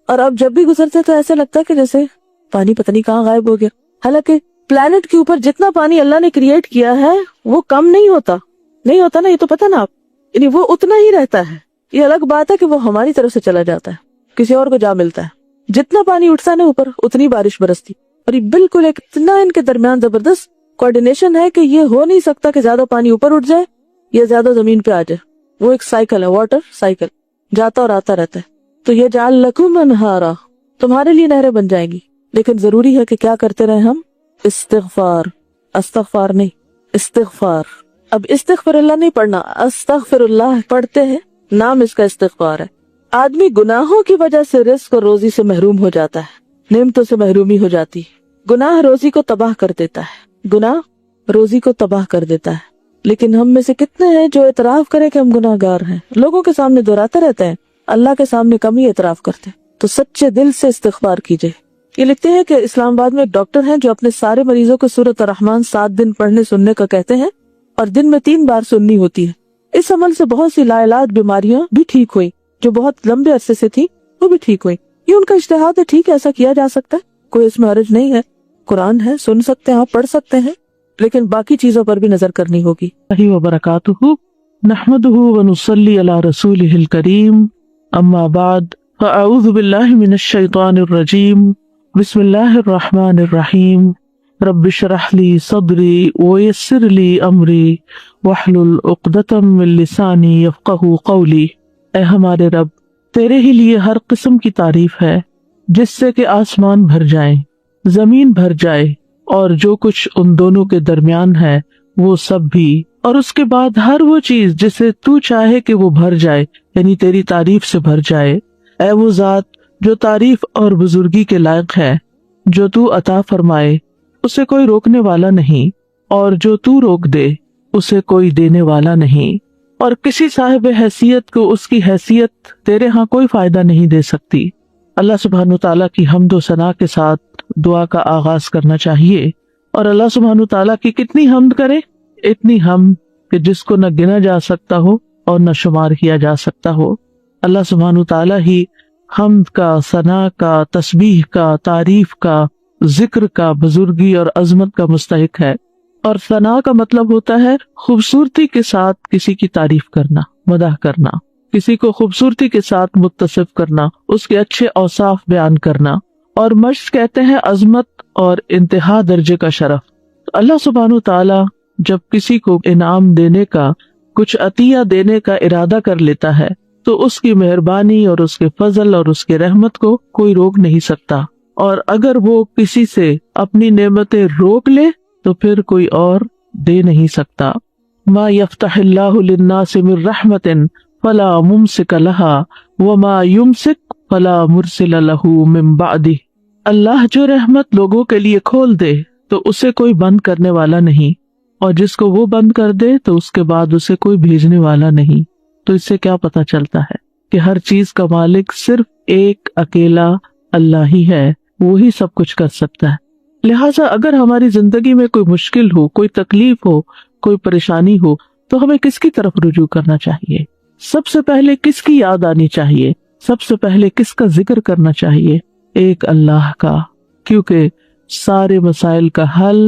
Speaker 2: اور اب جب بھی گزرتے تو ایسا لگتا ہے کہ جیسے پانی پتہ نہیں کہاں غائب ہو گیا۔ حالانکہ پلانٹ کے اوپر جتنا پانی اللہ نے کریٹ کیا ہے وہ کم نہیں ہوتا نا، یہ تو پتہ نا آپ، یعنی وہ اتنا ہی رہتا ہے۔ یہ الگ بات ہے کہ وہ ہماری طرف سے چلا جاتا ہے، کسی اور کو جا ملتا ہے۔ جتنا پانی اٹھتا ہے نا اوپر اتنی بارش برستی، اور یہ بالکل ایک اتنا ان کے درمیان زبردست کوارڈینیشن ہے کہ یہ ہو نہیں سکتا کہ زیادہ پانی اوپر اٹھ جائے یا زیادہ زمین پہ آ جائے۔ وہ ایک سائیکل ہے، واٹر سائیکل، جاتا اور آتا رہتا ہے۔ تو یہ جعل لکم انہارا، تمہارے لیے نہریں بن جائیں گی، لیکن ضروری ہے کہ کیا کرتے رہیں ہم؟ استغفار۔ استغفار نہیں، استغفار۔ اب استغفر اللہ نہیں پڑھنا، استغفر اللہ پڑھتے ہیں، نام اس کا استغفار ہے۔ آدمی گناہوں کی وجہ سے رزق اور روزی سے محروم ہو جاتا ہے، نعمتوں سے محرومی ہو جاتی۔ گناہ روزی کو تباہ کر دیتا ہے، گناہ روزی کو تباہ کر دیتا ہے۔ لیکن ہم میں سے کتنے ہیں جو اعتراف کرے کہ ہم گناہ گار ہیں؟ لوگوں کے سامنے دہراتے رہتے ہیں، اللہ کے سامنے کم ہی اعتراف کرتے ہیں۔ تو سچے دل سے استغفار کیجئے۔ یہ لکھتے ہیں کہ اسلام آباد میں ایک ڈاکٹر ہیں جو اپنے سارے مریضوں کو سورۃ الرحمن 7 دن پڑھنے سننے کا کہتے ہیں، اور دن میں 3 بار سننی ہوتی ہے۔ اس عمل سے بہت سی لاعلاج بیماریاں بھی ٹھیک ہوئی جو بہت لمبے عرصے سے تھی، وہ بھی ٹھیک ہوئی۔ یہ ان کا اجتہاد ہے، ٹھیک ہے، ایسا کیا جا سکتا ہے، کوئی اس میں حرج نہیں ہے۔ قرآن ہے، سن سکتے ہیں، آپ پڑھ سکتے ہیں، لیکن باقی چیزوں پر بھی نظر کرنی ہوگی۔
Speaker 1: وبرکاتہ نحمده ونصلی علی رسولہ الکریم، اما بعد فاعوذ باللہ من الشیطان الرجیم، بسم اللہ الرحمن الرحیم، رب اشرح لی صدری ویسر لی امری واحلل عقدۃ من لسانی یفقہوا قولی۔ اے ہمارے رب، تیرے ہی لیے ہر قسم کی تعریف ہے جس سے کہ آسمان بھر جائیں، زمین بھر جائے، اور جو کچھ ان دونوں کے درمیان ہے وہ سب بھی، اور اس کے بعد ہر وہ چیز جسے تو چاہے کہ وہ بھر جائے، یعنی تیری تعریف سے بھر جائے۔ اے وہ ذات جو تعریف اور بزرگی کے لائق ہے، جو تو عطا فرمائے اسے کوئی روکنے والا نہیں، اور جو تو روک دے اسے کوئی دینے والا نہیں، اور کسی صاحب حیثیت کو اس کی حیثیت تیرے ہاں کوئی فائدہ نہیں دے سکتی۔ اللہ سبحانہ تعالیٰ کی حمد و ثنا کے ساتھ دعا کا آغاز کرنا چاہیے، اور اللہ سبحانہ تعالیٰ کی کتنی حمد کرے؟ اتنی حمد کہ جس کو نہ گنا جا سکتا ہو اور نہ شمار کیا جا سکتا ہو۔ اللہ سبحانہ تعالیٰ ہی حمد کا، ثنا کا، تسبیح کا، تعریف کا، ذکر کا، بزرگی اور عظمت کا مستحق ہے۔ اور ثنا کا مطلب ہوتا ہے خوبصورتی کے ساتھ کسی کی تعریف کرنا، مدح کرنا، کسی کو خوبصورتی کے ساتھ متصف کرنا، اس کے اچھے اوصاف بیان کرنا۔ اور مجد کہتے ہیں عظمت اور انتہا درجے کا شرف۔ اللہ سبحانہ تعالیٰ جب کسی کو انعام دینے کا، کچھ عطیہ دینے کا ارادہ کر لیتا ہے تو اس کی مہربانی اور اس کے فضل اور اس کے رحمت کو کوئی روک نہیں سکتا، اور اگر وہ کسی سے اپنی نعمتیں روک لے تو پھر کوئی اور دے نہیں سکتا۔ ما یفتح اللہ للناس من رحمت فلا ممسک لها وما یمسک فلا مرسل له من بعدہ۔ اللہ جو رحمت لوگوں کے لیے کھول دے تو اسے کوئی بند کرنے والا نہیں، اور جس کو وہ بند کر دے تو اس کے بعد اسے کوئی بھیجنے والا نہیں۔ تو اس سے کیا پتہ چلتا ہے کہ ہر چیز کا مالک صرف ایک اکیلا اللہ ہی ہے، وہی سب کچھ کر سکتا ہے۔ لہٰذا اگر ہماری زندگی میں کوئی مشکل ہو، کوئی تکلیف ہو، کوئی پریشانی ہو، تو ہمیں کس کی طرف رجوع کرنا چاہیے؟ سب سے پہلے کس کی یاد آنی چاہیے؟ سب سے پہلے کس کا ذکر کرنا چاہیے؟ ایک اللہ کا، کیونکہ سارے مسائل کا حل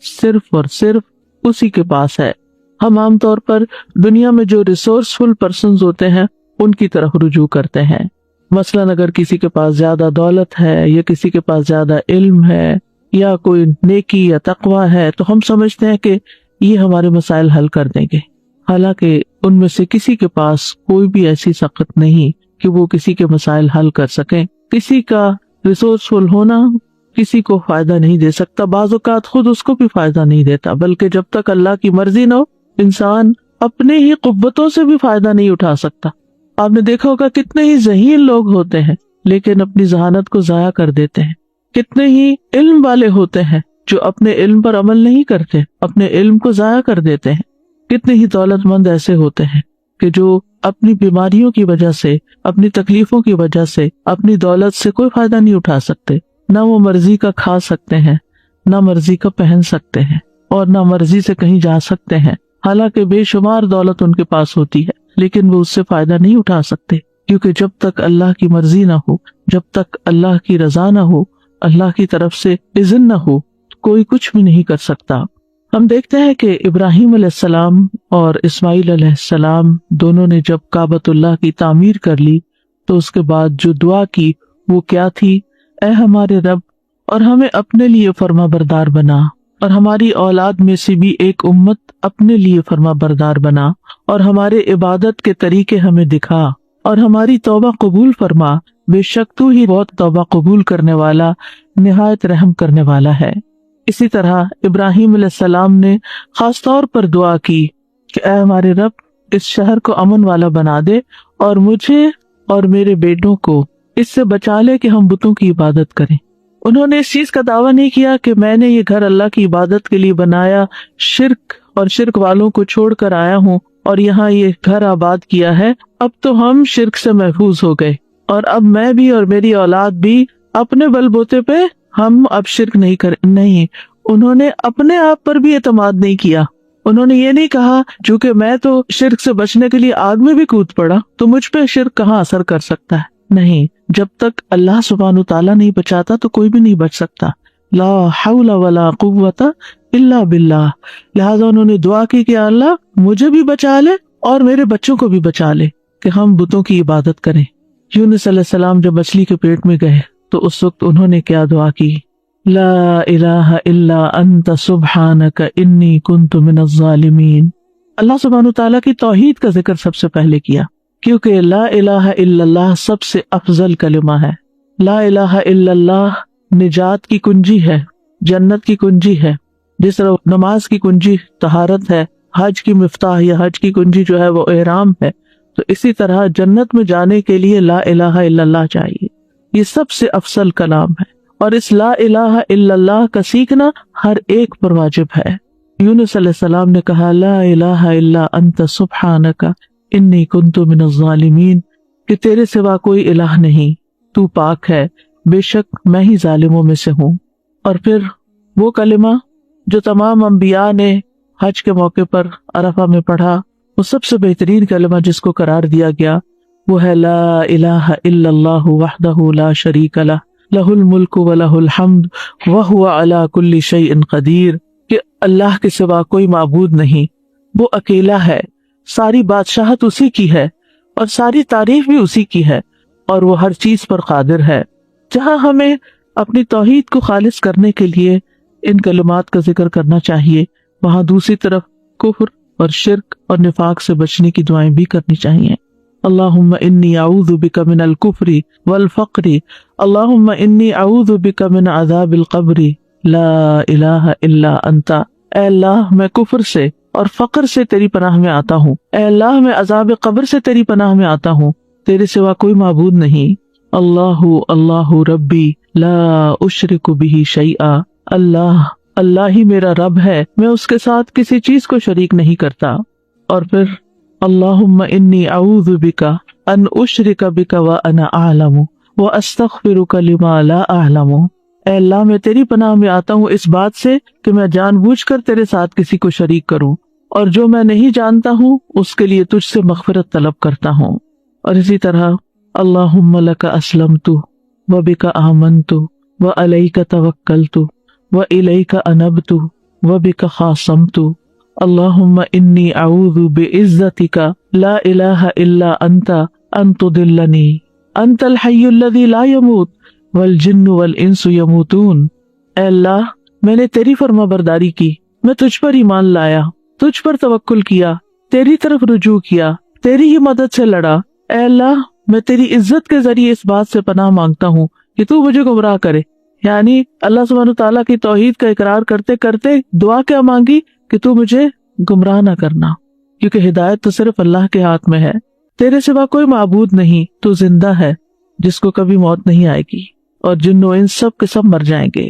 Speaker 1: صرف اور صرف اسی کے پاس ہے۔ ہم عام طور پر دنیا میں جو ریسورسفل پرسنز ہوتے ہیں ان کی طرف رجوع کرتے ہیں۔ مثلاً اگر کسی کے پاس زیادہ دولت ہے یا کسی کے پاس زیادہ علم ہے یا کوئی نیکی یا تقوی ہے تو ہم سمجھتے ہیں کہ یہ ہمارے مسائل حل کر دیں گے، حالانکہ ان میں سے کسی کے پاس کوئی بھی ایسی سخت نہیں کہ وہ کسی کے مسائل حل کر سکیں۔ کسی کا ریسورسفل ہونا کسی کو فائدہ نہیں دے سکتا، بعض اوقات خود اس کو بھی فائدہ نہیں دیتا، بلکہ جب تک اللہ کی مرضی نہ ہو انسان اپنے ہی قوتوں سے بھی فائدہ نہیں اٹھا سکتا۔ آپ نے دیکھا ہوگا کتنے ہی ذہین لوگ ہوتے ہیں لیکن اپنی ذہانت کو ضائع کر دیتے ہیں، کتنے ہی علم والے ہوتے ہیں جو اپنے علم پر عمل نہیں کرتے، اپنے علم کو ضائع کر دیتے ہیں، کتنے ہی دولت مند ایسے ہوتے ہیں کہ جو اپنی بیماریوں کی وجہ سے، اپنی تکلیفوں کی وجہ سے اپنی دولت سے کوئی فائدہ نہیں اٹھا سکتے، نہ وہ مرضی کا کھا سکتے ہیں، نہ مرضی کا پہن سکتے ہیں، اور نہ مرضی سے کہیں جا سکتے ہیں، حالانکہ بے شمار دولت ان کے پاس ہوتی ہے لیکن وہ اس سے فائدہ نہیں اٹھا سکتے، کیونکہ جب تک اللہ کی مرضی نہ ہو، جب تک اللہ کی رضا نہ ہو، اللہ کی طرف سے اذن نہ ہو، کوئی کچھ بھی نہیں کر سکتا۔ ہم دیکھتے ہیں کہ ابراہیم علیہ السلام اور اسماعیل علیہ السلام دونوں نے جب کعبۃ اللہ کی تعمیر کر لی تو اس کے بعد جو دعا کی وہ کیا تھی؟ اے ہمارے رب، اور ہمیں اپنے لیے فرما بردار بنا، اور ہماری اولاد میں سے بھی ایک امت اپنے لیے فرما بردار بنا، اور ہمارے عبادت کے طریقے ہمیں دکھا، اور ہماری توبہ قبول فرما، بے شک تو ہی بہت توبہ قبول کرنے والا، نہایت رحم کرنے والا ہے۔ اسی طرح ابراہیم علیہ السلام نے خاص طور پر دعا کی کہ اے ہمارے رب، اس شہر کو امن والا بنا دے اور مجھے اور میرے بیٹوں کو اس سے بچا لے کہ ہم بتوں کی عبادت کریں۔ انہوں نے اس چیز کا دعویٰ نہیں کیا کہ میں نے یہ گھر اللہ کی عبادت کے لیے بنایا، شرک اور شرک والوں کو چھوڑ کر آیا ہوں اور یہاں یہ گھر آباد کیا ہے، اب تو ہم شرک سے محفوظ ہو گئے اور اب میں بھی اور میری اولاد بھی اپنے بل بوتے پہ ہم اب شرک نہیں کریں۔ نہیں، انہوں نے اپنے آپ پر بھی اعتماد نہیں کیا۔ انہوں نے یہ نہیں کہا چونکہ میں تو شرک سے بچنے کے لیے آگ میں بھی کود پڑا تو مجھ پہ شرک کہاں اثر کر سکتا ہے۔ نہیں، جب تک اللہ سبحانہ تعالیٰ نہیں بچاتا تو کوئی بھی نہیں بچ سکتا۔ لا حول ولا قوت الا باللہ۔ لہذا انہوں نے دعا کی کہ اللہ مجھے بھی بچا لے اور میرے بچوں کو بھی بچا لے کہ ہم بتوں کی عبادت کریں۔ یونس علیہ السلام جب مچھلی کے پیٹ میں گئے تو اس وقت انہوں نے کیا دعا کی؟ لا الہ الا انت سبحانک انی کنت من الظالمین۔ اللہ سبحانہ تعالیٰ کی توحید کا ذکر سب سے پہلے کیا، کیونکہ لا الہ الا اللہ سب سے افضل کلمہ ہے۔ لا الہ الا اللہ نجات کی کنجی ہے، جنت کی کنجی ہے۔ جس طرح نماز کی کنجی طہارت ہے، حج کی مفتاح یا حج کی کنجی جو ہے وہ احرام ہے، تو اسی طرح جنت میں جانے کے لیے لا الہ الا اللہ چاہیے۔ یہ سب سے افضل کلام ہے اور اس لا الہ الا اللہ کا سیکھنا ہر ایک پر واجب ہے۔ یونس علیہ السلام نے کہا لا الہ الا انت سبحانک انی کنت من الظالمین، کہ تیرے سوا کوئی الہ نہیں، تو پاک ہے، بے شک میں ہی ظالموں میں سے ہوں۔ اور پھر وہ کلمہ جو تمام انبیاء نے حج کے موقع پر عرفہ میں پڑھا، وہ سب سے بہترین کلمہ جس کو قرار دیا گیا وہ ہے لا الہ الا اللہ وحدہ لا شریک لہ، لہ الملک و لہ الحمد وہو علی کل شیء قدیر، کہ اللہ کے سوا کوئی معبود نہیں، وہ اکیلا ہے، ساری بادشاہت اسی کی ہے اور ساری تعریف بھی اسی کی ہے اور وہ ہر چیز پر قادر ہے۔ جہاں ہمیں اپنی توحید کو خالص کرنے کے لیے ان کلمات کا ذکر کرنا چاہیے، وہاں دوسری طرف کفر اور شرک اور نفاق سے بچنے کی دعائیں بھی کرنی چاہیے۔ اللہم انی اعوذ بک من الکفر والفقر، اللہم انی اعوذ بک من عذاب القبر، لا الہ الا انت۔ اے اللہ میں کفر سے اور فقر سے تیری پناہ میں آتا ہوں، اے اللہ میں عذاب قبر سے تیری پناہ میں آتا ہوں، تیرے سوا کوئی معبود نہیں۔ اللہ اللہ ربی لا اشرک بہ شیئا، اللہ ہی میرا رب ہے، میں اس کے ساتھ کسی چیز کو شریک نہیں کرتا۔ اور پھر اللہم انی اعوذ بک ان اشرک بک وانا اعلم واستغفرک لما لا اعلم۔ اے اللہ میں تیری پناہ میں آتا ہوں اس بات سے کہ میں جان بوجھ کر تیرے ساتھ کسی کو شریک کروں اور جو میں نہیں جانتا ہوں اس کے لیے تجھ سے مغفرت طلب کرتا ہوں. اور اسی طرح اللہم لک اسلمت وبک آمنت وعلیک توکلت والیک انبت وبک خاصمت. اللہم انی اعوذ بعزتک لا الہ الا انت ان تضلنی انت الحی الذی لا یموت والجن والانس یموتون. اے اللہ، میں نے تیری فرما برداری کی، میں تجھ پر ایمان لایا، تجھ پر توکل کیا، تیری طرف رجوع کیا، تیری ہی مدد سے لڑا. اے اللہ، میں تیری عزت کے ذریعے اس بات سے پناہ مانگتا ہوں کہ تو مجھے گمراہ کرے. یعنی اللہ سبحانہ تعالیٰ کی توحید کا اقرار کرتے کرتے دعا کیا مانگی کہ تو مجھے گمراہ نہ کرنا، کیونکہ ہدایت تو صرف اللہ کے ہاتھ میں ہے. تیرے سوا کوئی معبود نہیں، تو زندہ ہے جس کو کبھی موت نہیں آئے گی، اور جن و انس سب کے سب مر جائیں گے.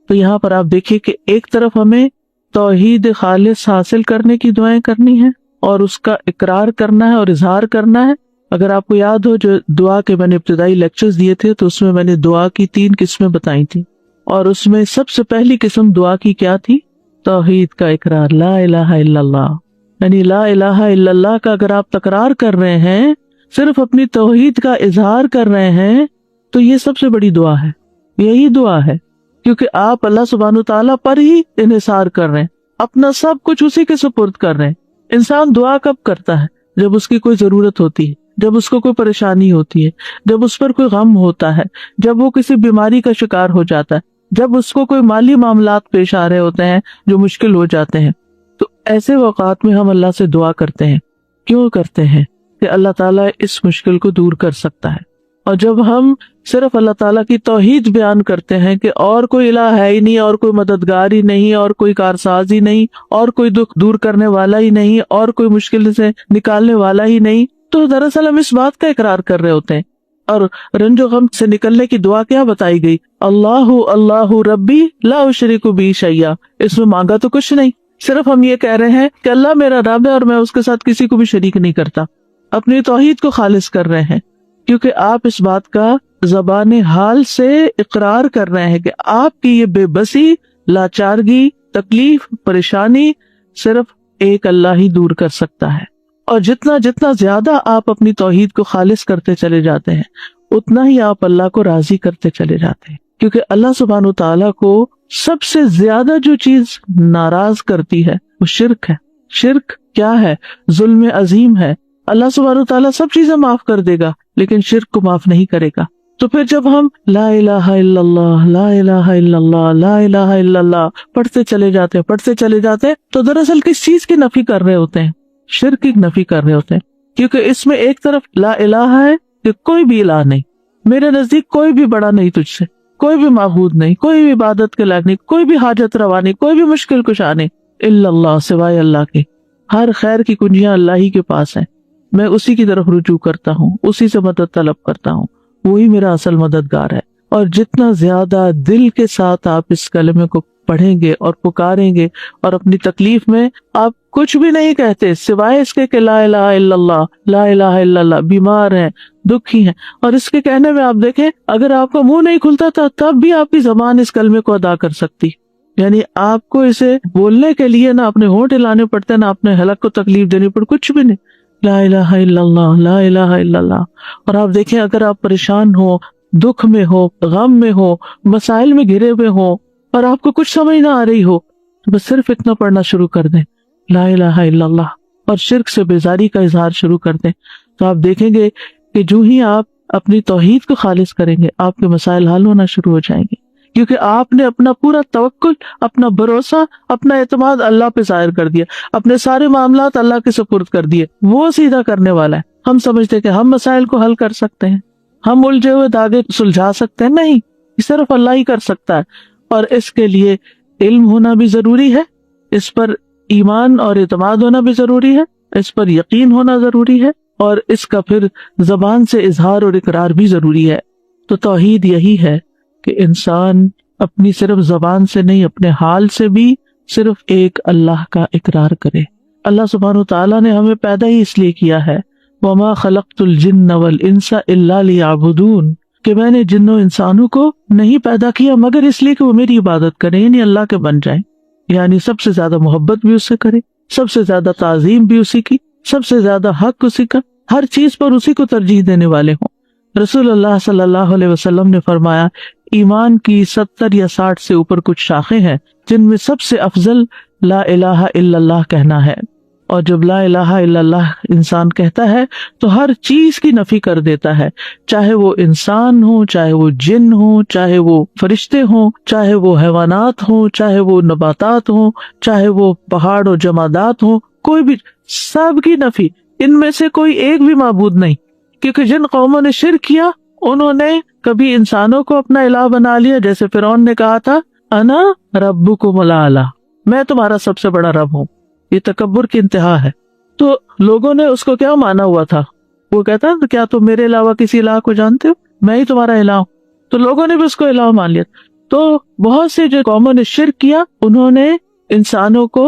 Speaker 1: تو یہاں پر آپ دیکھیے کہ ایک طرف ہمیں توحید خالص حاصل کرنے کی دعائیں کرنی ہیں اور اس کا اقرار کرنا ہے اور اظہار کرنا ہے. اگر آپ کو یاد ہو جو دعا کے میں نے ابتدائی لیکچرز دیے تھے تو اس میں نے دعا کی 3 قسمیں بتائی تھی، اور اس میں سب سے پہلی قسم دعا کی کیا تھی؟ توحید کا اقرار، لا الہ الا اللہ. یعنی لا الہ الا اللہ کا اگر آپ تکرار کر رہے ہیں، صرف اپنی توحید کا اظہار کر رہے ہیں، تو یہ سب سے بڑی دعا ہے. یہی دعا ہے کیونکہ آپ اللہ سبحانہ تعالیٰ پر ہی انحصار کر رہے ہیں، اپنا سب کچھ اسی کے سپرد کر رہے ہیں. انسان دعا کب کرتا ہے؟ جب اس کی کوئی ضرورت ہوتی ہے، جب اس کو کوئی پریشانی ہوتی ہے، جب اس پر کوئی غم ہوتا ہے، جب وہ کسی بیماری کا شکار ہو جاتا ہے، جب اس کو کوئی مالی معاملات پیش آ رہے ہوتے ہیں جو مشکل ہو جاتے ہیں. تو ایسے اوقات میں ہم اللہ سے دعا کرتے ہیں. کیوں کرتے ہیں؟ کہ اللہ تعالیٰ اس مشکل کو دور کر سکتا ہے. اور جب ہم صرف اللہ تعالیٰ کی توحید بیان کرتے ہیں کہ اور کوئی الہ ہے ہی نہیں، اور کوئی مددگار ہی نہیں، اور کوئی کارساز ہی نہیں، اور کوئی دکھ دور کرنے والا ہی نہیں، اور کوئی مشکل سے نکالنے والا ہی نہیں، تو دراصل ہم اس بات کا اقرار کر رہے ہوتے ہیں. اور رنج و غم سے نکلنے کی دعا کیا بتائی گئی؟ اللہ اللہ ربی لا اشرک بہ شیئا. اس میں مانگا تو کچھ نہیں، صرف ہم یہ کہہ رہے ہیں کہ اللہ میرا رب ہے اور میں اس کے ساتھ کسی کو بھی شریک نہیں کرتا. اپنی توحید کو خالص کر رہے ہیں، کیونکہ آپ اس بات کا زبان حال سے اقرار کر رہے ہیں کہ آپ کی یہ بے بسی، لاچارگی، تکلیف، پریشانی صرف ایک اللہ ہی دور کر سکتا ہے. اور جتنا جتنا زیادہ آپ اپنی توحید کو خالص کرتے چلے جاتے ہیں، اتنا ہی آپ اللہ کو راضی کرتے چلے جاتے ہیں. کیونکہ اللہ سبحانہ و تعالیٰ کو سب سے زیادہ جو چیز ناراض کرتی ہے وہ شرک ہے. شرک کیا ہے؟ ظلم عظیم ہے. اللہ سبحانہ و تعالیٰ سب چیزیں معاف کر دے گا لیکن شرک کو معاف نہیں کرے گا. تو پھر جب ہم لا الہ الا اللہ، لا الہ الا اللہ، لا الہ الا اللہ پڑھتے چلے جاتے ہیں تو دراصل کس چیز کی نفی کر رہے ہوتے ہیں؟ شرک کی نفی کر رہے ہوتے ہیں. کیونکہ اس میں ایک طرف لا الہ ہے کہ کوئی بھی الہ نہیں، میرے نزدیک کوئی بھی بڑا نہیں تجھ سے، کوئی بھی معبود نہیں، کوئی بھی عبادت کے لائق نہیں، کوئی بھی حاجت روا نہیں، کوئی بھی مشکل کشا نہیں، الا اللہ، سوائے اللہ کے. ہر خیر کی کنجیاں اللہ ہی کے پاس ہیں، میں اسی کی طرف رجوع کرتا ہوں، اسی سے مدد طلب کرتا ہوں، وہی میرا اصل مددگار ہے. اور جتنا زیادہ دل کے ساتھ آپ اس کلمے کو پڑھیں گے اور پکاریں گے اور اپنی تکلیف میں آپ کچھ بھی نہیں کہتے سوائے اس کے کہ لا الہ الا اللہ، لا الہ الا اللہ، بیمار ہیں، دکھی ہیں، اور اس کے کہنے میں آپ دیکھیں اگر آپ کا منہ نہیں کھلتا تھا تب بھی آپ کی زبان اس کلمے کو ادا کر سکتی. یعنی آپ کو اسے بولنے کے لیے نہ اپنے ہونٹ ہلانے پڑتے نہ اپنے حلق کو تکلیف دینی پڑ، کچھ بھی نہیں، لا الہ الا اللہ، لا الہ الا اللہ. اور آپ دیکھیں اگر آپ پریشان ہو، دکھ میں ہو، غم میں ہو، مسائل میں گھرے ہوئے ہو اور آپ کو کچھ سمجھ نہ آ رہی ہو، تو بس صرف اتنا پڑھنا شروع کر دیں، لا الہ الا اللہ، اور شرک سے بیزاری کا اظہار شروع کر دیں. تو آپ دیکھیں گے کہ جو ہی آپ اپنی توحید کو خالص کریں گے آپ کے مسائل حل ہونا شروع ہو جائیں گے، کیونکہ آپ نے اپنا پورا توکل، اپنا بھروسہ، اپنا اعتماد اللہ پہ ظاہر کر دیا، اپنے سارے معاملات اللہ کے سپرد کر دیے. وہ سیدھا کرنے والا ہے. ہم سمجھتے کہ ہم مسائل کو حل کر سکتے ہیں، ہم الجھے ہوئے دھاگے سلجھا سکتے ہیں، نہیں، صرف اللہ ہی کر سکتا ہے. اور اس کے لیے علم ہونا بھی ضروری ہے، اس پر ایمان اور اعتماد ہونا بھی ضروری ہے، اس پر یقین ہونا ضروری ہے، اور اس کا پھر زبان سے اظہار اور اقرار بھی ضروری ہے. تو توحید یہی ہے کہ انسان اپنی صرف زبان سے نہیں، اپنے حال سے بھی صرف ایک اللہ کا اقرار کرے. اللہ سبحانہ وتعالیٰ نے ہمیں پیدا ہی اس لیے کیا ہے، وَمَا خَلَقْتُ الْجِنَّ وَالْإِنسَ إِلَّا لِيَعْبُدُونَ، کہ میں نے جنوں انسانوں کو نہیں پیدا کیا مگر اس لیے کہ وہ میری عبادت کریں، یعنی اللہ کے بن جائیں، یعنی سب سے زیادہ محبت بھی اس سے کریں، سب سے زیادہ تعظیم بھی اسی کی، سب سے زیادہ حق اسی کا، ہر چیز پر اسی کو ترجیح دینے والے ہوں۔ رسول اللہ صلی اللہ علیہ وسلم نے فرمایا ایمان کی 70 یا 60 سے اوپر کچھ شاخیں ہیں جن میں سب سے افضل لا الہ الا اللہ کہنا ہے، اور جب لا الہ الا اللہ انسان کہتا ہے تو ہر چیز کی نفی کر دیتا ہے، چاہے وہ انسان ہو، چاہے وہ جن ہو، چاہے وہ فرشتے ہوں، چاہے وہ حیوانات ہوں، چاہے وہ نباتات ہوں، چاہے وہ پہاڑ و جمادات ہوں، کوئی بھی، سب کی نفی، ان میں سے کوئی ایک بھی معبود نہیں، کیونکہ جن قوموں نے شرک کیا انہوں نے کبھی انسانوں کو اپنا الہ بنا لیا، جیسے فرعون نے کہا تھا انا ربکم الاعلی، میں تمہارا سب سے بڑا رب ہوں، یہ تکبر کی انتہا ہے۔ تو لوگوں نے اس کو کیا مانا ہوا تھا، وہ کہتا کیا تم میرے علاوہ کسی الہ کو جانتے ہو، میں ہی تمہارا الہ ہوں، تو لوگوں نے بھی اس کو الہ مان لیا۔ تو بہت سے جو قوموں نے شرک کیا انہوں نے انسانوں کو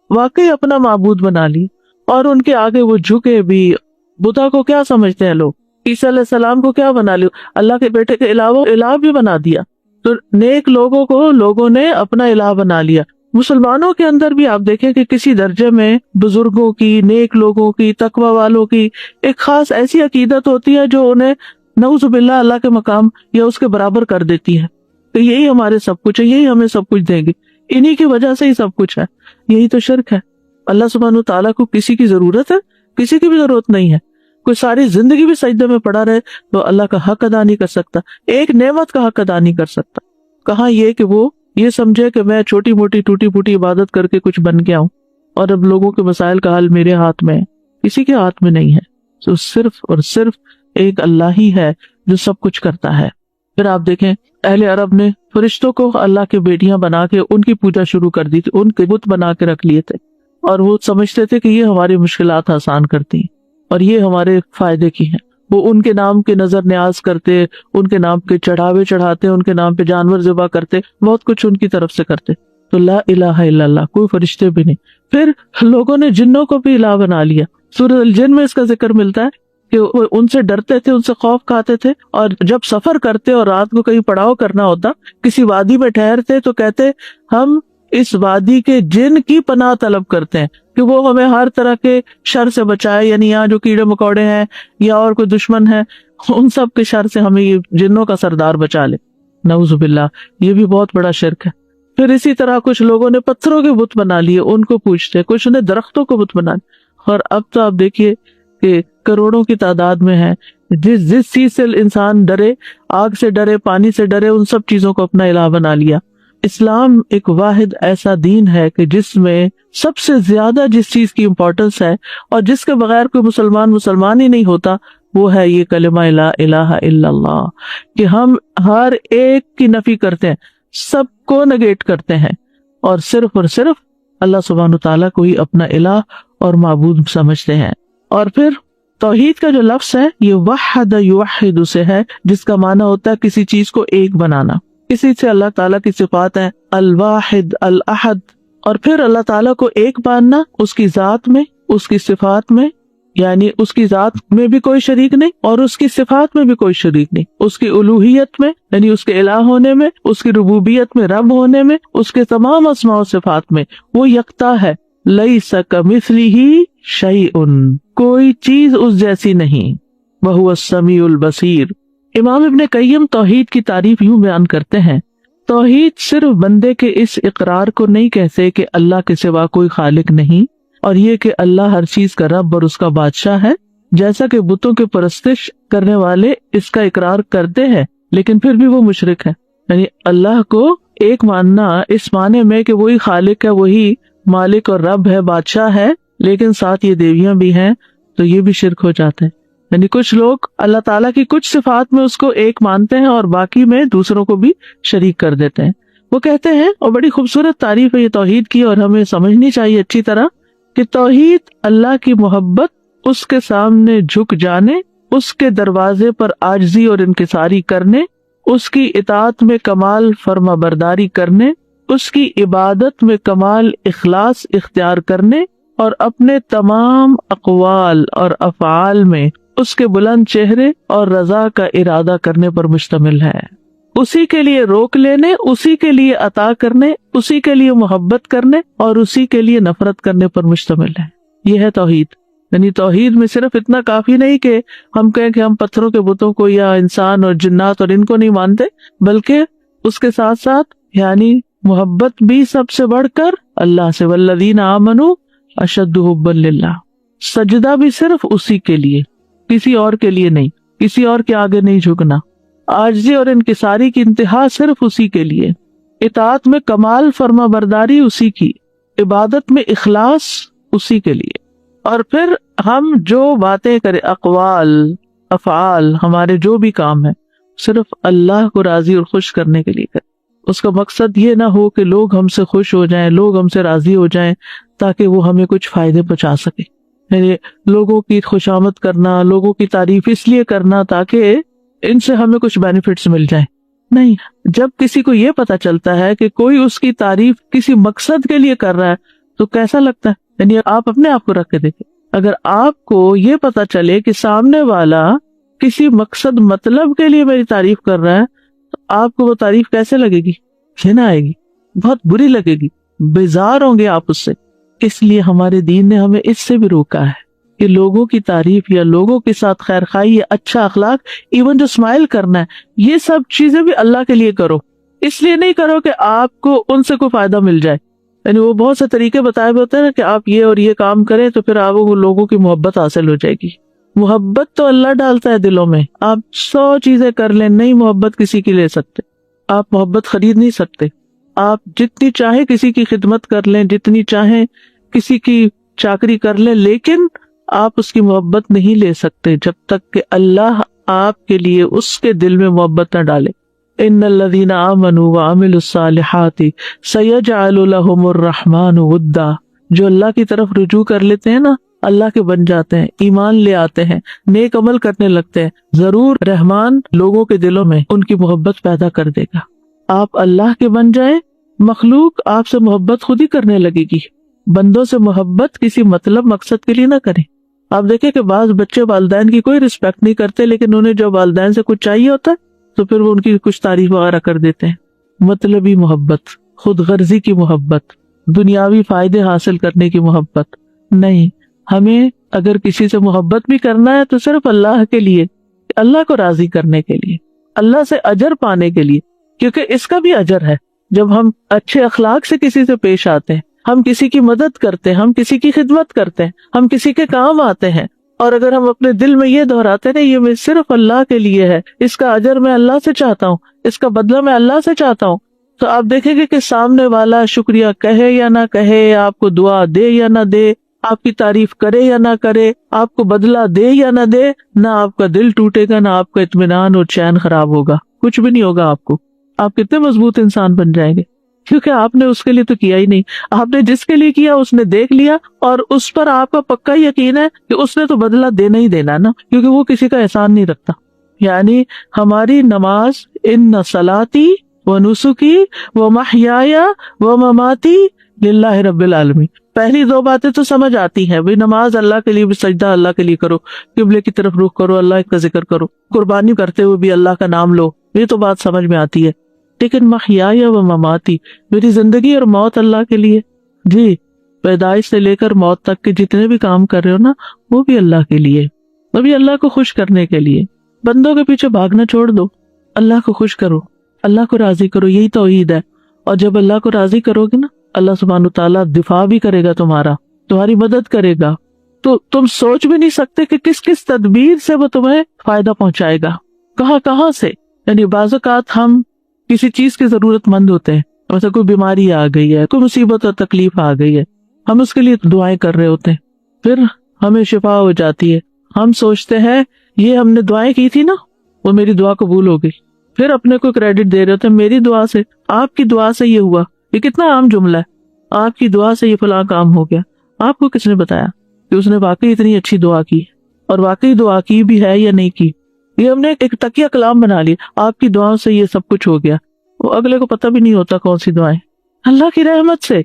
Speaker 1: واقعی اپنا معبود بنا لی، اور ان کے آگے وہ جھکے بھی۔ بدھا کو کیا سمجھتے ہیں لوگ، عیسیٰ علیہ السلام کو کیا بنا لیا، اللہ کے بیٹے کے علاوہ الہ بھی بنا دیا۔ تو نیک لوگوں کو لوگوں نے اپنا الہ بنا لیا۔ مسلمانوں کے اندر بھی آپ دیکھیں کہ کسی درجے میں بزرگوں کی، نیک لوگوں کی، تقوی والوں کی ایک خاص ایسی عقیدت ہوتی ہے جو انہیں نعوذ باللہ اللہ کے مقام یا اس کے برابر کر دیتی ہے کہ یہی ہمارے سب کچھ ہے، یہی ہمیں سب کچھ دیں گے، انہی کی وجہ سے ہی سب کچھ ہے۔ یہی تو شرک ہے۔ اللہ سبحانہ تعالیٰ کو کسی کی ضرورت ہے؟ کسی کی بھی ضرورت نہیں ہے۔ کوئی ساری زندگی بھی سجدے میں پڑا رہے تو اللہ کا حق ادا نہیں کر سکتا، ایک نعمت کا حق ادا نہیں کر سکتا۔ کہاں یہ کہ وہ یہ سمجھے کہ میں چھوٹی موٹی ٹوٹی پھوٹی عبادت کر کے کچھ بن گیا ہوں اور اب لوگوں کے مسائل کا حل میرے ہاتھ میں ہے، کسی کے ہاتھ میں نہیں ہے۔ تو صرف اور صرف ایک اللہ ہی ہے جو سب کچھ کرتا ہے۔ پھر آپ دیکھیں اہل عرب نے فرشتوں کو اللہ کے بیٹیاں بنا کے ان کی پوجا شروع کر دی تھی، ان کے بت بنا کے رکھ لیے تھے، اور وہ سمجھتے تھے کہ یہ ہماری مشکلات آسان کرتی ہیں اور یہ ہمارے فائدے کی ہیں۔ وہ ان کے نام کے نظر نیاز کرتے، ان کے نام کے چڑھاوے چڑھاتے، ان کے نام پہ جانور ذبح کرتے، بہت کچھ ان کی طرف سے کرتے۔ تو لا الہ الا اللہ، کوئی فرشتے بھی نہیں۔ پھر لوگوں نے جنوں کو بھی الہ بنا لیا۔ سورۃ الجن میں اس کا ذکر ملتا ہے کہ وہ ان سے ڈرتے تھے، ان سے خوف کھاتے تھے، اور جب سفر کرتے اور رات کو کہیں پڑاؤ کرنا ہوتا، کسی وادی میں ٹھہرتے تو کہتے ہم اس وادی کے جن کی پناہ طلب کرتے ہیں کہ وہ ہمیں ہر طرح کے شر سے بچائے، یعنی یہاں جو کیڑے مکوڑے ہیں یا اور کوئی دشمن ہے ان سب کے شر سے ہمیں یہ جنوں کا سردار بچا لے۔ نعوذ باللہ، یہ بھی بہت بڑا شرک ہے۔ پھر اسی طرح کچھ لوگوں نے پتھروں کے بت بنا لیے، ان کو پوجتے، کچھ نے درختوں کو بت بنا لیے، اور اب تو آپ دیکھیے کہ کروڑوں کی تعداد میں ہے جس چیز سے انسان ڈرے، آگ سے ڈرے، پانی سے ڈرے، ان سب چیزوں کو اپنا الہ بنا لیا۔ اسلام ایک واحد ایسا دین ہے کہ جس میں سب سے زیادہ جس چیز کی امپورٹنس ہے اور جس کے بغیر کوئی مسلمان ہی نہیں ہوتا، وہ ہے یہ کلمہ لا الہ الا اللہ، کہ ہم ہر ایک کی نفی کرتے ہیں، سب کو نگیٹ کرتے ہیں، اور صرف اللہ سبحانہ تعالیٰ کو ہی اپنا الہ اور معبود سمجھتے ہیں۔ اور پھر توحید کا جو لفظ ہے یہ وحد یوحد سے ہے، جس کا معنی ہوتا ہے کسی چیز کو ایک بنانا۔ اسی سے اللہ تعالیٰ کی صفات ہیں الواحد، الاحد، اور پھر اللہ تعالیٰ کو ایک ماننا اس کی ذات میں، اس کی صفات میں، یعنی اس کی ذات میں بھی کوئی شریک نہیں اور اس کی صفات میں بھی کوئی شریک نہیں، اس کی الوہیت میں یعنی اس کے الہ ہونے میں، اس کی ربوبیت میں رب ہونے میں، اس کے تمام اسماء و صفات میں وہ یکتا ہے۔ لیس کمثلہ شیء، کوئی چیز اس جیسی نہیں، وہو السمیع البصیر۔ امام ابن قیم توحید کی تعریف یوں بیان کرتے ہیں، توحید صرف بندے کے اس اقرار کو نہیں کہتے کہ اللہ کے سوا کوئی خالق نہیں، اور یہ کہ اللہ ہر چیز کا رب اور اس کا بادشاہ ہے، جیسا کہ بتوں کے پرستش کرنے والے اس کا اقرار کرتے ہیں لیکن پھر بھی وہ مشرک ہے۔ یعنی اللہ کو ایک ماننا اس معنی میں کہ وہی خالق ہے، وہی مالک اور رب ہے، بادشاہ ہے، لیکن ساتھ یہ دیویاں بھی ہیں، تو یہ بھی شرک ہو جاتا ہے۔ یعنی کچھ لوگ اللہ تعالیٰ کی کچھ صفات میں اس کو ایک مانتے ہیں اور باقی میں دوسروں کو بھی شریک کر دیتے ہیں۔ وہ کہتے ہیں، اور بڑی خوبصورت تعریف ہے یہ توحید کی اور ہمیں سمجھنی چاہیے اچھی طرح، کہ توحید اللہ کی محبت، اس کے سامنے جھک جانے، اس کے دروازے پر عاجزی اور انکساری کرنے، اس کی اطاعت میں کمال فرما برداری کرنے، اس کی عبادت میں کمال اخلاص اختیار کرنے، اور اپنے تمام اقوال اور افعال میں اس کے بلند چہرے اور رضا کا ارادہ کرنے پر مشتمل ہے۔ اسی کے لیے روک لینے، اسی کے لیے عطا کرنے، اسی کے لیے محبت کرنے اور اسی کے لیے نفرت کرنے پر مشتمل ہے۔ یہ ہے توحید۔ یعنی توحید میں صرف اتنا کافی نہیں کہ ہم کہیں کہ ہم پتھروں کے بتوں کو یا انسان اور جنات اور ان کو نہیں مانتے، بلکہ اس کے ساتھ ساتھ یعنی محبت بھی سب سے بڑھ کر اللہ سے، والذین آمنوا اشد حبا للہ، سجدہ بھی صرف اسی کے لیے، کسی اور کے لیے نہیں، کسی اور کے آگے نہیں جھکنا، عاجزی اور انکساری کی انتہا صرف اسی کے لیے، اطاعت میں کمال فرما برداری اسی کی، عبادت میں اخلاص اسی کے لیے، اور پھر ہم جو باتیں کریں، اقوال افعال، ہمارے جو بھی کام ہیں صرف اللہ کو راضی اور خوش کرنے کے لیے کریں۔ اس کا مقصد یہ نہ ہو کہ لوگ ہم سے خوش ہو جائیں، لوگ ہم سے راضی ہو جائیں تاکہ وہ ہمیں کچھ فائدے پہنچا سکے، یعنی لوگوں کی خوشامد کرنا، لوگوں کی تعریف اس لیے کرنا تاکہ ان سے ہمیں کچھ بینیفٹس مل جائیں۔ نہیں، جب کسی کو یہ پتا چلتا ہے کہ کوئی اس کی تعریف کسی مقصد کے لیے کر رہا ہے تو کیسا لگتا ہے؟ یعنی آپ اپنے آپ کو رکھ کے دیکھیں، اگر آپ کو یہ پتا چلے کہ سامنے والا کسی مقصد مطلب کے لیے میری تعریف کر رہا ہے تو آپ کو وہ تعریف کیسے لگے گی؟ گھن آئے گی، بہت بری لگے گی، بیزار ہوں گے آپ اس سے۔ اس لیے ہمارے دین نے ہمیں اس سے بھی روکا ہے کہ لوگوں کی تعریف یا لوگوں کے ساتھ خیر خواہی یا اچھا اخلاق، ایون جو اسمائل کرنا ہے، یہ سب چیزیں بھی اللہ کے لیے کرو، اس لیے نہیں کرو کہ آپ کو ان سے کوئی فائدہ مل جائے۔ یعنی وہ بہت سے طریقے بتائے ہوئے ہوتے ہیں نا کہ آپ یہ اور یہ کام کریں تو پھر آپ کو لوگوں کی محبت حاصل ہو جائے گی۔ محبت تو اللہ ڈالتا ہے دلوں میں، آپ 100 چیزیں کر لیں، نہیں محبت کسی کی لے سکتے، آپ محبت خرید نہیں سکتے، آپ جتنی چاہے کسی کی خدمت کر لیں، جتنی چاہیں کسی کی چاکری کر لیں، لیکن آپ اس کی محبت نہیں لے سکتے جب تک کہ اللہ آپ کے لیے اس کے دل میں محبت نہ ڈالے۔ ان الذین آمنوا وعملوا الصالحات سیجعل لهم الرحمن ودا، جو اللہ کی طرف رجوع کر لیتے ہیں نا، اللہ کے بن جاتے ہیں، ایمان لے آتے ہیں، نیک عمل کرنے لگتے ہیں، ضرور رحمان لوگوں کے دلوں میں ان کی محبت پیدا کر دے گا۔ آپ اللہ کے بن جائیں، مخلوق آپ سے محبت خود ہی کرنے لگے گی۔ بندوں سے محبت کسی مطلب مقصد کے لیے نہ کریں۔ آپ دیکھیں کہ بعض بچے والدین کی کوئی رسپیکٹ نہیں کرتے، لیکن انہیں جب والدین سے کچھ چاہیے ہوتا ہے تو پھر وہ ان کی کچھ تعریف وغیرہ کر دیتے ہیں۔ مطلبی محبت، خود غرضی کی محبت، دنیاوی فائدے حاصل کرنے کی محبت نہیں۔ ہمیں اگر کسی سے محبت بھی کرنا ہے تو صرف اللہ کے لیے، اللہ کو راضی کرنے کے لیے، اللہ سے اجر پانے کے لیے، کیونکہ اس کا بھی اجر ہے۔ جب ہم اچھے اخلاق سے کسی سے پیش آتے ہیں، ہم کسی کی مدد کرتے ہیں، ہم کسی کی خدمت کرتے ہیں، ہم کسی کے کام آتے ہیں، اور اگر ہم اپنے دل میں یہ دہراتے ہیں یہ میں صرف اللہ کے لیے ہے، اس کا اجر میں اللہ سے چاہتا ہوں، اس کا بدلہ میں اللہ سے چاہتا ہوں، تو آپ دیکھیں گے کہ سامنے والا شکریہ کہے یا نہ کہے، آپ کو دعا دے یا نہ دے، آپ کی تعریف کرے یا نہ کرے، آپ کو بدلہ دے یا نہ دے، نہ آپ کا دل ٹوٹے گا، نہ آپ کا اطمینان اور چین خراب ہوگا، کچھ بھی نہیں ہوگا آپ کو۔ آپ کتنے مضبوط انسان بن جائیں گے، کیونکہ آپ نے اس کے لیے تو کیا ہی نہیں، آپ نے جس کے لیے کیا اس نے دیکھ لیا، اور اس پر آپ کا پکا یقین ہے کہ اس نے تو بدلہ دینا ہی دینا نا، کیونکہ وہ کسی کا احسان نہیں رکھتا۔ یعنی ہماری نماز، ان صلاتی و نسکی و محیای و مماتی للہ رب العالمین، پہلی 2 باتیں تو سمجھ آتی ہیں، بھئی نماز اللہ کے لیے بھی، سجدہ اللہ کے لیے کرو، قبلے کی طرف رخ کرو، اللہ کا ذکر کرو، قربانی کرتے ہوئے بھی اللہ کا نام لو، یہ تو بات سمجھ میں آتی ہے۔ لیکن محیای و مماتی، میری زندگی اور موت اللہ کے لیے، جی پیدائش سے لے کر موت تک کے جتنے بھی کام کر رہے ہو نا، وہ بھی اللہ کے لیے، وہ بھی اللہ کو خوش کرنے کے لیے۔ بندوں کے پیچھے بھاگنا چھوڑ دو، اللہ کو خوش کرو، اللہ کو راضی کرو، یہی توحید ہے۔ اور جب اللہ کو راضی کرو گے نا، اللہ سبحانہ تعالیٰ دفاع بھی کرے گا تمہارا، تمہاری مدد کرے گا، تو تم سوچ بھی نہیں سکتے کہ کس کس تدبیر سے وہ تمہیں فائدہ پہنچائے گا، کہاں کہاں سے۔ یعنی بعض اوقات ہم کسی چیز کی ضرورت مند ہوتے ہیں، مثلا کوئی بیماری آ گئی ہے، کوئی مصیبت اور تکلیف آ گئی ہے، ہم اس کے لیے دعائیں کر رہے ہوتے ہیں، پھر ہمیں شفا ہو جاتی ہے، ہم سوچتے ہیں یہ ہم نے دعائیں کی تھی نا، وہ میری دعا قبول ہو گئی، پھر اپنے کو کریڈٹ دے رہے ہوتے ہیں، میری دعا سے، آپ کی دعا سے یہ ہوا۔ یہ کتنا عام جملہ ہے، آپ کی دعا سے یہ فلاں کام ہو گیا۔ آپ کو کس نے بتایا کہ اس نے واقعی اتنی اچھی دعا کی، اور واقعی دعا کی بھی ہے یا نہیں کی؟ یہ ہم نے ایک تکیہ کلام بنا لیا، آپ کی دعاؤں سے یہ سب کچھ ہو گیا، وہ اگلے کو پتہ بھی نہیں ہوتا کون سی دعائیں، اللہ کی رحمت سے۔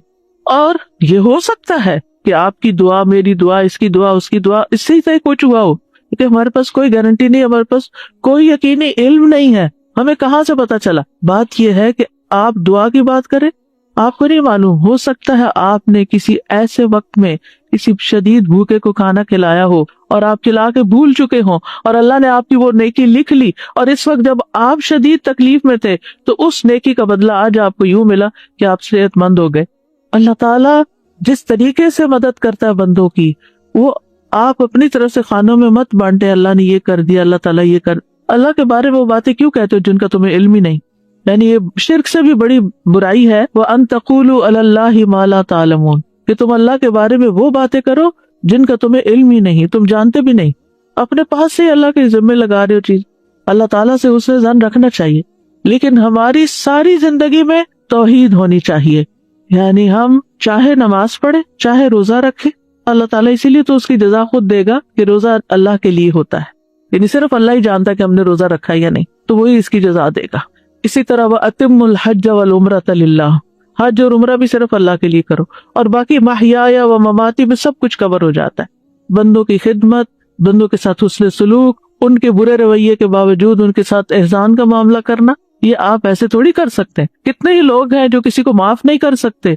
Speaker 1: اور یہ ہو سکتا ہے کہ آپ کی دعا، میری دعا، اس کی دعا، اس کی دعا، اس سے ہی کچھ ہوا ہو، کیونکہ ہمارے پاس کوئی گارنٹی نہیں، ہمارے پاس کوئی یقینی علم نہیں ہے، ہمیں کہاں سے پتا چلا؟ بات یہ ہے کہ آپ دعا کی بات کریں، آپ کو نہیں معلوم، ہو سکتا ہے آپ نے کسی ایسے وقت میں کسی شدید بھوکے کو کھانا کھلایا ہو اور آپ کھلا کے بھول چکے ہوں، اور اللہ نے آپ کی وہ نیکی لکھ لی، اور اس وقت جب آپ شدید تکلیف میں تھے تو اس نیکی کا بدلہ آج آپ کو یوں ملا کہ آپ صحت مند ہو گئے۔ اللہ تعالیٰ جس طریقے سے مدد کرتا ہے بندوں کی، وہ آپ اپنی طرف سے خانوں میں مت بانٹے، اللہ نے یہ کر دیا، اللہ تعالیٰ یہ کر، اللہ کے بارے میں وہ باتیں کیوں کہتے ہو جن کا تمہیں علم ہی نہیں؟ یعنی یہ شرک سے بھی بڑی برائی ہے، وَأَن تَقُولُوا عَلَى اللَّهِ مَا لَا تَعْلَمُونَ، کہ تم اللہ کے بارے میں وہ باتیں کرو جن کا تمہیں علم ہی نہیں، تم جانتے بھی نہیں، اپنے پاس سے اللہ کے ذمے لگا رہے ہو چیز۔ اللہ تعالیٰ سے اسے ظن رکھنا چاہیے، لیکن ہماری ساری زندگی میں توحید ہونی چاہیے، یعنی ہم چاہے نماز پڑھیں، چاہے روزہ رکھیں، اللہ تعالیٰ اسی لیے تو اس کی جزا خود دے گا کہ روزہ اللہ کے لیے ہوتا ہے، یعنی صرف اللہ ہی جانتا ہے کہ ہم نے روزہ رکھا ہے یا نہیں، تو وہی اس کی جزا دے گا۔ اسی طرح وَأَتِمُّ الْحَجَّ وَالْعُمْرَةَ لِلَّهِ، حج اور عمرہ بھی صرف اللہ کے لیے کرو، اور باقی مَحْيَايَ وَمَمَاتِي میں سب کچھ کور ہو جاتا ہے۔ بندوں کی خدمت، بندوں کے ساتھ حسن سلوک، ان کے برے رویے کے باوجود ان کے ساتھ احسان کا معاملہ کرنا، یہ آپ ایسے تھوڑی کر سکتے ہیں۔ کتنے ہی لوگ ہیں جو کسی کو معاف نہیں کر سکتے،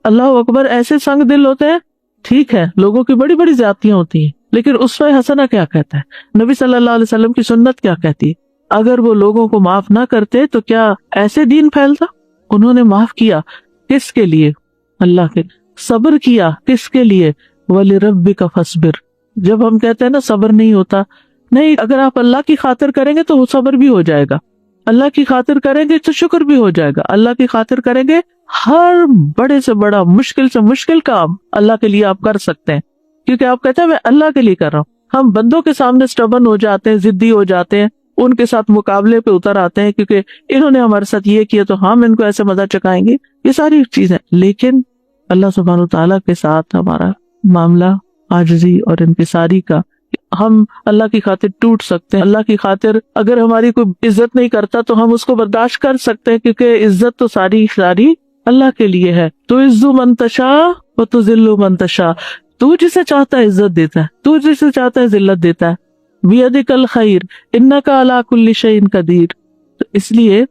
Speaker 1: اللہ اکبر، ایسے سنگ دل ہوتے ہیں۔ ٹھیک ہے، لوگوں کی بڑی بڑی زیادتیاں ہوتی ہیں، لیکن اسوہ حسنہ کیا کہتا ہے؟ نبی صلی اللہ علیہ وسلم کی سنت کیا کہتی ہے؟ اگر وہ لوگوں کو معاف نہ کرتے تو کیا ایسے دین پھیلتا؟ انہوں نے معاف کیا، کس کے لیے؟ اللہ کے۔ صبر کیا، کس کے لیے؟ وَلِرَبِّكَ فَاصْبِرْ۔ جب ہم کہتے ہیں نا صبر نہیں ہوتا، نہیں، اگر آپ اللہ کی خاطر کریں گے تو وہ صبر بھی ہو جائے گا، اللہ کی خاطر کریں گے تو شکر بھی ہو جائے گا، اللہ کی خاطر کریں گے ہر بڑے سے بڑا، مشکل سے مشکل کام اللہ کے لیے آپ کر سکتے ہیں، کیونکہ آپ کہتے ہیں میں اللہ کے لیے کر رہا ہوں۔ ہم بندوں کے سامنے سٹبن ہو جاتے ہیں، ضدی ہو جاتے ہیں، ان کے ساتھ مقابلے پہ اتر آتے ہیں کیونکہ انہوں نے ہمارے ساتھ یہ کیا تو ہم ان کو ایسے مزہ چکائیں گے، یہ ساری چیزیں۔ لیکن اللہ سبحانہ وتعالیٰ کے ساتھ ہمارا معاملہ عاجزی اور انکساری کا، ہم اللہ کی خاطر ٹوٹ سکتے ہیں، اللہ کی خاطر اگر ہماری کوئی عزت نہیں کرتا تو ہم اس کو برداشت کر سکتے ہیں، کیونکہ عزت تو ساری اللہ کے لیے ہے۔ تو عزو من تشاء و تذل من تشاء، تو جسے چاہتا ہے عزت دیتا ہے، تو جسے چاہتا ہے ذلت دیتا ہے۔ بیدک الخیر انک علی کل شیء قدیر۔ تو اس لیے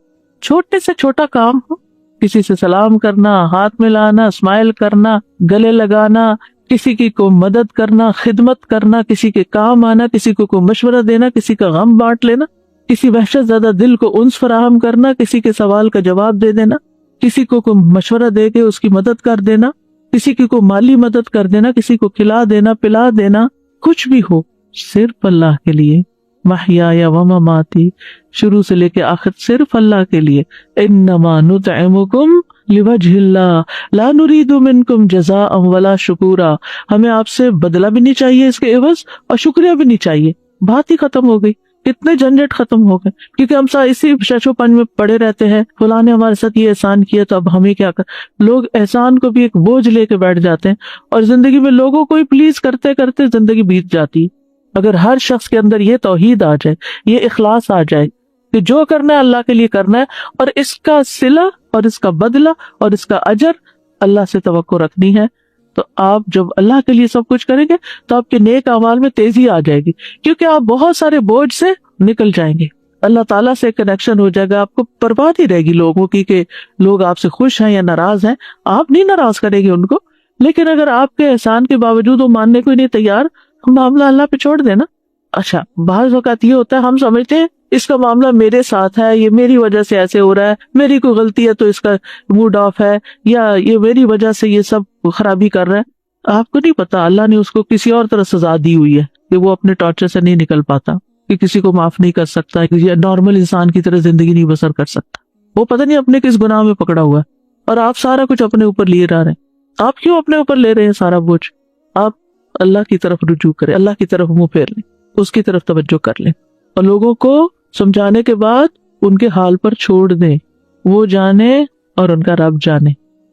Speaker 1: چھوٹے سے چھوٹا کام ہو، کسی سے سلام کرنا، ہاتھ ملانا، اسمائل کرنا، گلے لگانا، کسی کی کو مدد کرنا، خدمت کرنا، کسی کے کام آنا، کسی کو مشورہ دینا، کسی کا غم بانٹ لینا، کسی وحشت زدہ دل کو انس فراہم کرنا، کسی کے سوال کا جواب دے دینا، کسی کو مشورہ دے کے اس کی مدد کر دینا، کسی کی کو مالی مدد کر دینا، کسی کو کھلا دینا، پلا دینا، کچھ بھی ہو صرف اللہ کے لیے۔ محیایا و مماتی، شروع سے لے کے آخر صرف اللہ کے لیے۔ انما نطعمکم لوجہ اللہ لا نرید منکم جزاء ولا شکورا، ہمیں آپ سے بدلہ بھی نہیں چاہیے اس کے عوض، اور شکریہ بھی نہیں چاہیے۔ بات ہی ختم ہو گئی، کتنے جھنجٹ ختم ہو گئے، کیونکہ ہم اسی شش و پنج میں پڑے رہتے ہیں، فلاں نے ہمارے ساتھ یہ احسان کیا تو اب ہمیں کیا کر۔ لوگ احسان کو بھی ایک بوجھ لے کے بیٹھ جاتے ہیں، اور زندگی میں لوگوں کو ہی پلیز کرتے کرتے زندگی بیت جاتی۔ اگر ہر شخص کے اندر یہ توحید آ جائے، یہ اخلاص آ جائے کہ جو کرنا ہے اللہ کے لیے کرنا ہے، اور اس کا صلہ اور اس کا بدلہ اور اس کا اجر اللہ سے توقع رکھنی ہے، تو آپ جب اللہ کے لیے سب کچھ کریں گے تو آپ کے نیک اعمال میں تیزی آ جائے گی، کیونکہ آپ بہت سارے بوجھ سے نکل جائیں گے، اللہ تعالیٰ سے کنیکشن ہو جائے گا، آپ کو پرواہ نہیں رہے گی لوگوں کی کہ لوگ آپ سے خوش ہیں یا ناراض ہیں، آپ نہیں ناراض کریں گے ان کو۔ لیکن اگر آپ کے احسان کے باوجود وہ ماننے کو نہیں تیار، معاملہ اللہ پہ چھوڑ دینا۔ اچھا، بعض اوقات یہ ہوتا ہے ہم سمجھتے ہیں اس کا معاملہ میرے ساتھ ہے، یہ میری وجہ سے ایسے ہو رہا ہے، میری کوئی غلطی ہے تو اس کا موڈ آف ہے، یا یہ میری وجہ سے یہ سب خرابی کر رہا ہے۔ آپ کو نہیں پتا اللہ نے اس کو کسی اور طرح سزا دی ہوئی ہے کہ وہ اپنے ٹارچر سے نہیں نکل پاتا، کہ کسی کو معاف نہیں کر سکتا، کہ یہ نارمل انسان کی طرح زندگی نہیں بسر کر سکتا، وہ پتہ نہیں اپنے کس گناہ میں پکڑا ہوا ہے، اور آپ سارا کچھ اپنے اوپر لیے رہے ہیں۔ آپ کیوں اپنے اوپر لے رہے ہیں سارا بوجھ؟ آپ اللہ کی طرف رجوع کریں، اللہ کی طرف منہ پھیر لیں، اس کی طرف توجہ کر لیں، اور لوگوں کو سمجھانے کے بعد ان کے حال پر چھوڑ دیں، وہ جانے اور ان کا رب جانے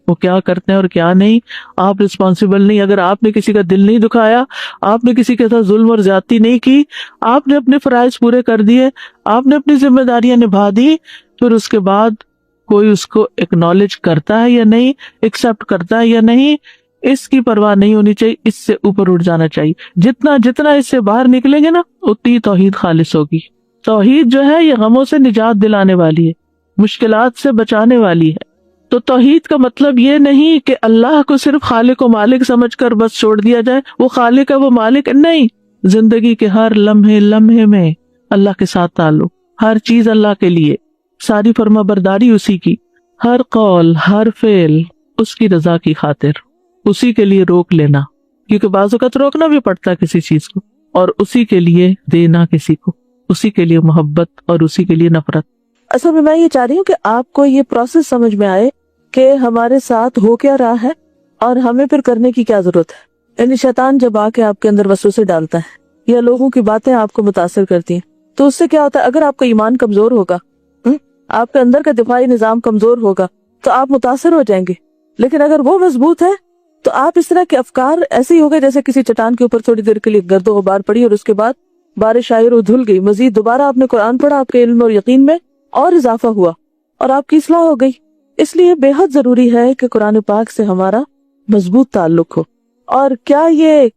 Speaker 1: وہ کیا کرتے ہیں اور کیا نہیں۔ آپ رسپانسیبل نہیں، اگر آپ نے کسی کا دل نہیں دکھایا، آپ نے کسی کے ساتھ ظلم اور زیادتی نہیں کی، آپ نے اپنے فرائض پورے کر دیے، آپ نے اپنی ذمہ داریاں نبھا دی، پھر اس کے بعد کوئی اس کو ایکنالج کرتا ہے یا نہیں، ایکسپٹ کرتا ہے یا نہیں، اس کی پرواہ نہیں ہونی چاہیے، اس سے اوپر اٹھ جانا چاہیے۔ جتنا اس سے باہر نکلیں گے نا، اتنی توحید خالص ہوگی، توحید جو ہے یہ غموں سے نجات دلانے والی ہے، مشکلات سے بچانے والی ہے۔ تو توحید کا مطلب یہ نہیں کہ اللہ کو صرف خالق و مالک سمجھ کر بس چھوڑ دیا جائے، وہ خالق ہے وہ مالک ہے، نہیں، زندگی کے ہر لمحے لمحے میں اللہ کے ساتھ تعلق، ہر چیز اللہ کے لیے، ساری فرما برداری اسی کی، ہر قول ہر فعل اس کی رضا کی خاطر، اسی کے لیے روک لینا، کیونکہ بعض اوقات روکنا بھی پڑتا ہے کسی چیز کو، اور اسی کے لیے دینا کسی کو، اسی کے لیے محبت اور اسی کے لیے نفرت۔
Speaker 2: اصل میں یہ چاہ رہی ہوں کہ آپ کو یہ پروسیس سمجھ میں آئے کہ ہمارے ساتھ ہو کیا رہا ہے اور ہمیں پھر کرنے کی کیا ضرورت ہے۔ یعنی شیطان جب آ کے آپ کے اندر وسوسے ڈالتا ہے یا لوگوں کی باتیں آپ کو متاثر کرتی ہیں، تو اس سے کیا ہوتا ہے، اگر آپ کا ایمان کمزور ہوگا، آپ کے اندر کا دفاعی نظام کمزور ہوگا تو آپ متاثر ہو جائیں گے، لیکن اگر وہ مضبوط ہے تو آپ اس طرح کے افکار ایسے ہی ہو گئے جیسے کسی چٹان کے اوپر تھوڑی دیر کے لیے گرد و غبار پڑی اور اس کے بعد بارش آئی اور وہ دھل گئی، مزید دوبارہ آپ نے قرآن پڑھا، آپ کے علم اور یقین میں اور اضافہ ہوا اور آپ کی اصلاح ہو گئی۔ اس لیے بے حد ضروری ہے کہ قرآن پاک سے ہمارا مضبوط تعلق ہو۔ اور کیا یہ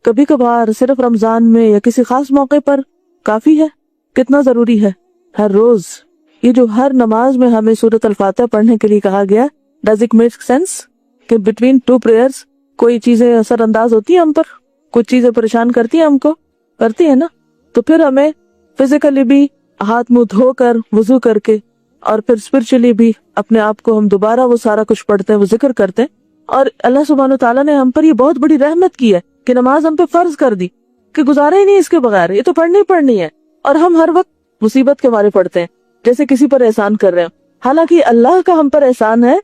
Speaker 2: کبھی کبھار صرف رمضان میں یا کسی خاص موقع پر کافی ہے؟ کتنا ضروری ہے ہر روز؟ یہ جو ہر نماز میں ہمیں سورۃ الفاتحہ پڑھنے کے لیے کہا گیا، ڈز اٹ میک سینس کہ بٹوین ٹو پریئرز کوئی چیزیں اثر انداز ہوتی ہیں ہم پر، کچھ چیزیں پریشان کرتی ہیں ہم کو، کرتی ہیں نا؟ تو پھر ہمیں فزیکلی بھی ہاتھ منہ دھو کر وضو کر کے اور پھر اسپرچولی بھی اپنے آپ کو ہم دوبارہ وہ سارا کچھ پڑھتے ہیں، وہ ذکر کرتے ہیں۔ اور اللہ سبحانہ وتعالیٰ نے ہم پر یہ بہت بڑی رحمت کی ہے کہ نماز ہم پہ فرض کر دی کہ گزارا ہی نہیں اس کے بغیر، یہ تو پڑھنی پڑھنی ہے، اور ہم ہر وقت مصیبت کے بارے پڑھتے ہیں جیسے کسی پر احسان کر رہے ہیں۔ حالانکہ اللہ کا ہم پر احسان ہے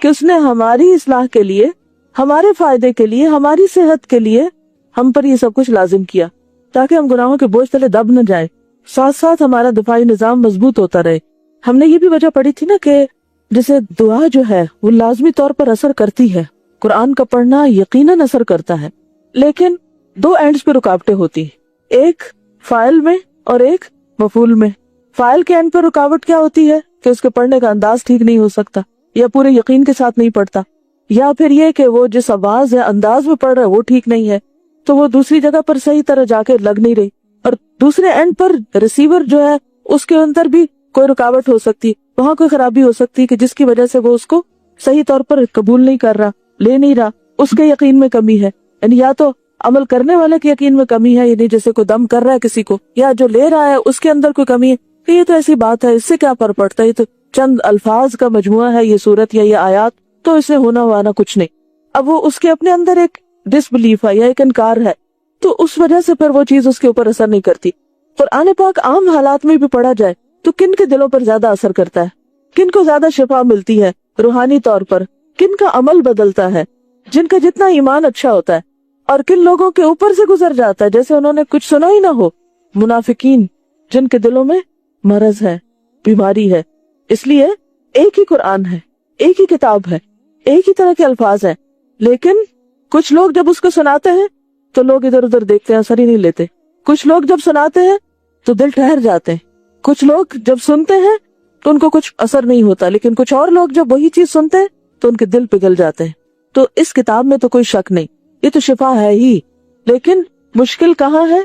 Speaker 2: کہ اس نے ہماری اصلاح کے لیے، ہمارے فائدے کے لیے، ہماری صحت کے لیے ہم پر یہ سب کچھ لازم کیا تاکہ ہم گناہوں کے بوجھ تلے دب نہ جائیں، ساتھ ساتھ ہمارا دفاعی نظام مضبوط ہوتا رہے۔ ہم نے یہ بھی وجہ پڑھی تھی نا کہ جسے دعا جو ہے وہ لازمی طور پر اثر کرتی ہے، قرآن کا پڑھنا یقیناً اثر کرتا ہے، لیکن دو اینڈز پہ رکاوٹیں ہوتی ہیں، ایک فاعل میں اور ایک مفعول میں۔ فاعل کے اینڈ پہ رکاوٹ کیا ہوتی ہے کہ اس کے پڑھنے کا انداز ٹھیک نہیں ہو سکتا، یا پورے یقین کے ساتھ نہیں پڑھتا، یا پھر یہ کہ وہ جس آواز یا انداز میں پڑھ رہا ہے وہ ٹھیک نہیں ہے، تو وہ دوسری جگہ پر صحیح طرح جا کے لگ نہیں رہی۔ اور دوسرے اینڈ پر ریسیور جو ہے اس کے اندر بھی کوئی رکاوٹ ہو سکتی، وہاں کوئی خرابی ہو سکتی کہ جس کی وجہ سے وہ اس کو صحیح طور پر قبول نہیں کر رہا، لے نہیں رہا، اس کے یقین میں کمی ہے۔ یعنی یا تو عمل کرنے والے کے یقین میں کمی ہے، یعنی جیسے کوئی دم کر رہا ہے کسی کو، یا جو لے رہا ہے اس کے اندر کوئی کمی ہے کہ یہ تو ایسی بات ہے، اس سے کیا فرق پڑتا ہے، یہ تو چند الفاظ کا مجموعہ ہے، یہ سورت یا یہ آیات، تو اس میں ہونا ہوانا کچھ نہیں۔ اب وہ اس کے اپنے اندر ایک ڈس بلیف ہے یا ایک انکار ہے، تو اس وجہ سے پھر وہ چیز اس کے اوپر اثر نہیں کرتی۔ قرآن پاک عام حالات میں بھی پڑھا جائے تو کن کے دلوں پر زیادہ اثر کرتا ہے، کن کو زیادہ شفا ملتی ہے روحانی طور پر، کن کا عمل بدلتا ہے، جن کا جتنا ایمان اچھا ہوتا ہے، اور کن لوگوں کے اوپر سے گزر جاتا ہے جیسے انہوں نے کچھ سنا ہی نہ ہو، منافقین جن کے دلوں میں مرض ہے، بیماری ہے۔ اس لیے ایک ہی قرآن ہے، ایک ہی کتاب ہے، ایک ہی طرح کے الفاظ ہیں، لیکن کچھ لوگ جب اس کو سناتے ہیں تو لوگ ادھر ادھر دیکھتے ہیں، اثر ہی نہیں لیتے۔ کچھ لوگ جب سناتے ہیں تو دل ٹھہر جاتے ہیں، کچھ لوگ جب سنتے ہیں تو ان کو کچھ اثر نہیں ہوتا، لیکن کچھ اور لوگ جب وہی چیز سنتے ہیں تو ان کے دل پگھل جاتے ہیں۔ تو اس کتاب میں تو کوئی شک نہیں، یہ تو شفا ہے ہی، لیکن مشکل کہاں ہے،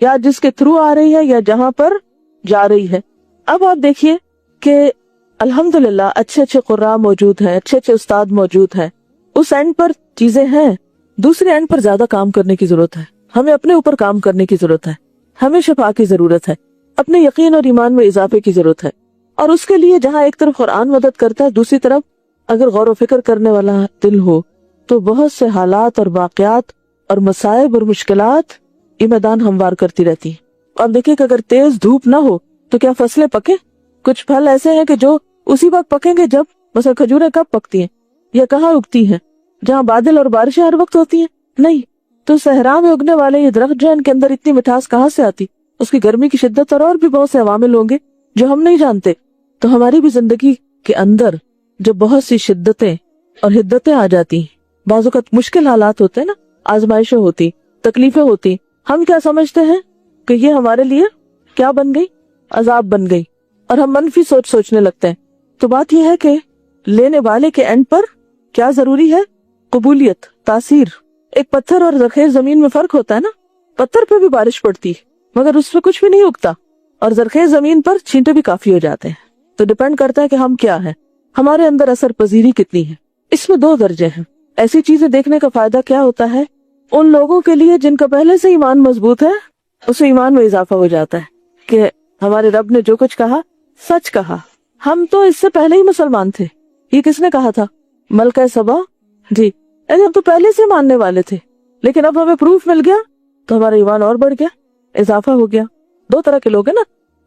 Speaker 2: یا جس کے تھرو آ رہی ہے یا جہاں پر جا رہی ہے۔ اب آپ دیکھیے کہ الحمدللہ اچھے اچھے قراء موجود ہیں، اچھے اچھے استاد موجود ہیں، اس اینڈ پر چیزیں ہیں، دوسرے اینڈ پر زیادہ کام کرنے کی ضرورت ہے، ہمیں اپنے اوپر کام کرنے کی ضرورت ہے، ہمیں شفا کی ضرورت ہے، اپنے یقین اور ایمان میں اضافے کی ضرورت ہے۔ اور اس کے لیے جہاں ایک طرف قرآن مدد کرتا ہے، دوسری طرف اگر غور و فکر کرنے والا دل ہو تو بہت سے حالات اور واقعات اور مصائب اور مشکلات یہ میدان ہموار کرتی رہتی ہیں۔ اور دیکھیں کہ اگر تیز دھوپ نہ ہو تو کیا فصلیں پکیں؟ کچھ پھل ایسے ہیں کہ جو اسی وقت پکیں گے جب، مثلا کھجوریں کب پکتی ہیں یا کہاں اگتی ہیں؟ جہاں بادل اور بارشیں ہر وقت ہوتی ہیں؟ نہیں۔ تو صحرا میں اگنے والے یہ درخت جو ہے ان کے اندر اتنی مٹھاس کہاں سے آتی؟ اس کی گرمی کی شدت اور بھی بہت سے عوامل ہوں گے جو ہم نہیں جانتے۔ تو ہماری بھی زندگی کے اندر جب بہت سی شدتیں اور حدتیں آ جاتی ہیں، بعض اوقات مشکل حالات ہوتے ہیں نا، آزمائشیں ہوتی، تکلیفیں ہوتی، ہم کیا سمجھتے ہیں کہ یہ ہمارے لیے کیا بن گئی؟ عذاب بن گئی، اور ہم منفی سوچنے لگتے ہیں۔ تو بات یہ ہے کہ لینے والے کے اینڈ پر کیا ضروری ہے؟ قبولیت، تاثیر۔ ایک پتھر اور زرخیز زمین میں فرق ہوتا ہے نا، پتھر پہ بھی بارش پڑتی ہے مگر اس پہ کچھ بھی نہیں اگتا، اور زرخیز زمین پر چھینٹے بھی کافی ہو جاتے ہیں. تو ڈپینڈ کرتا ہے کہ ہم کیا ہیں, ہمارے اندر اثر پذیری کتنی ہے. اس میں 2 درجے ہیں. ایسی چیزیں دیکھنے کا فائدہ کیا ہوتا ہے ان لوگوں کے لیے جن کا پہلے سے ایمان مضبوط ہے, اس میں ایمان میں اضافہ ہو جاتا ہے کہ ہمارے رب نے جو کچھ کہا سچ کہا. ہم تو اس سے پہلے ہی مسلمان تھے. یہ کس نے کہا تھا؟ ملکہ سبا. جی, یعنی ہم تو پہلے سے ماننے والے تھے, لیکن اب ہمیں پروف مل گیا تو ہمارا ایمان اور بڑھ گیا, اضافہ ہو گیا. 2 طرح کے لوگ ہیں نا.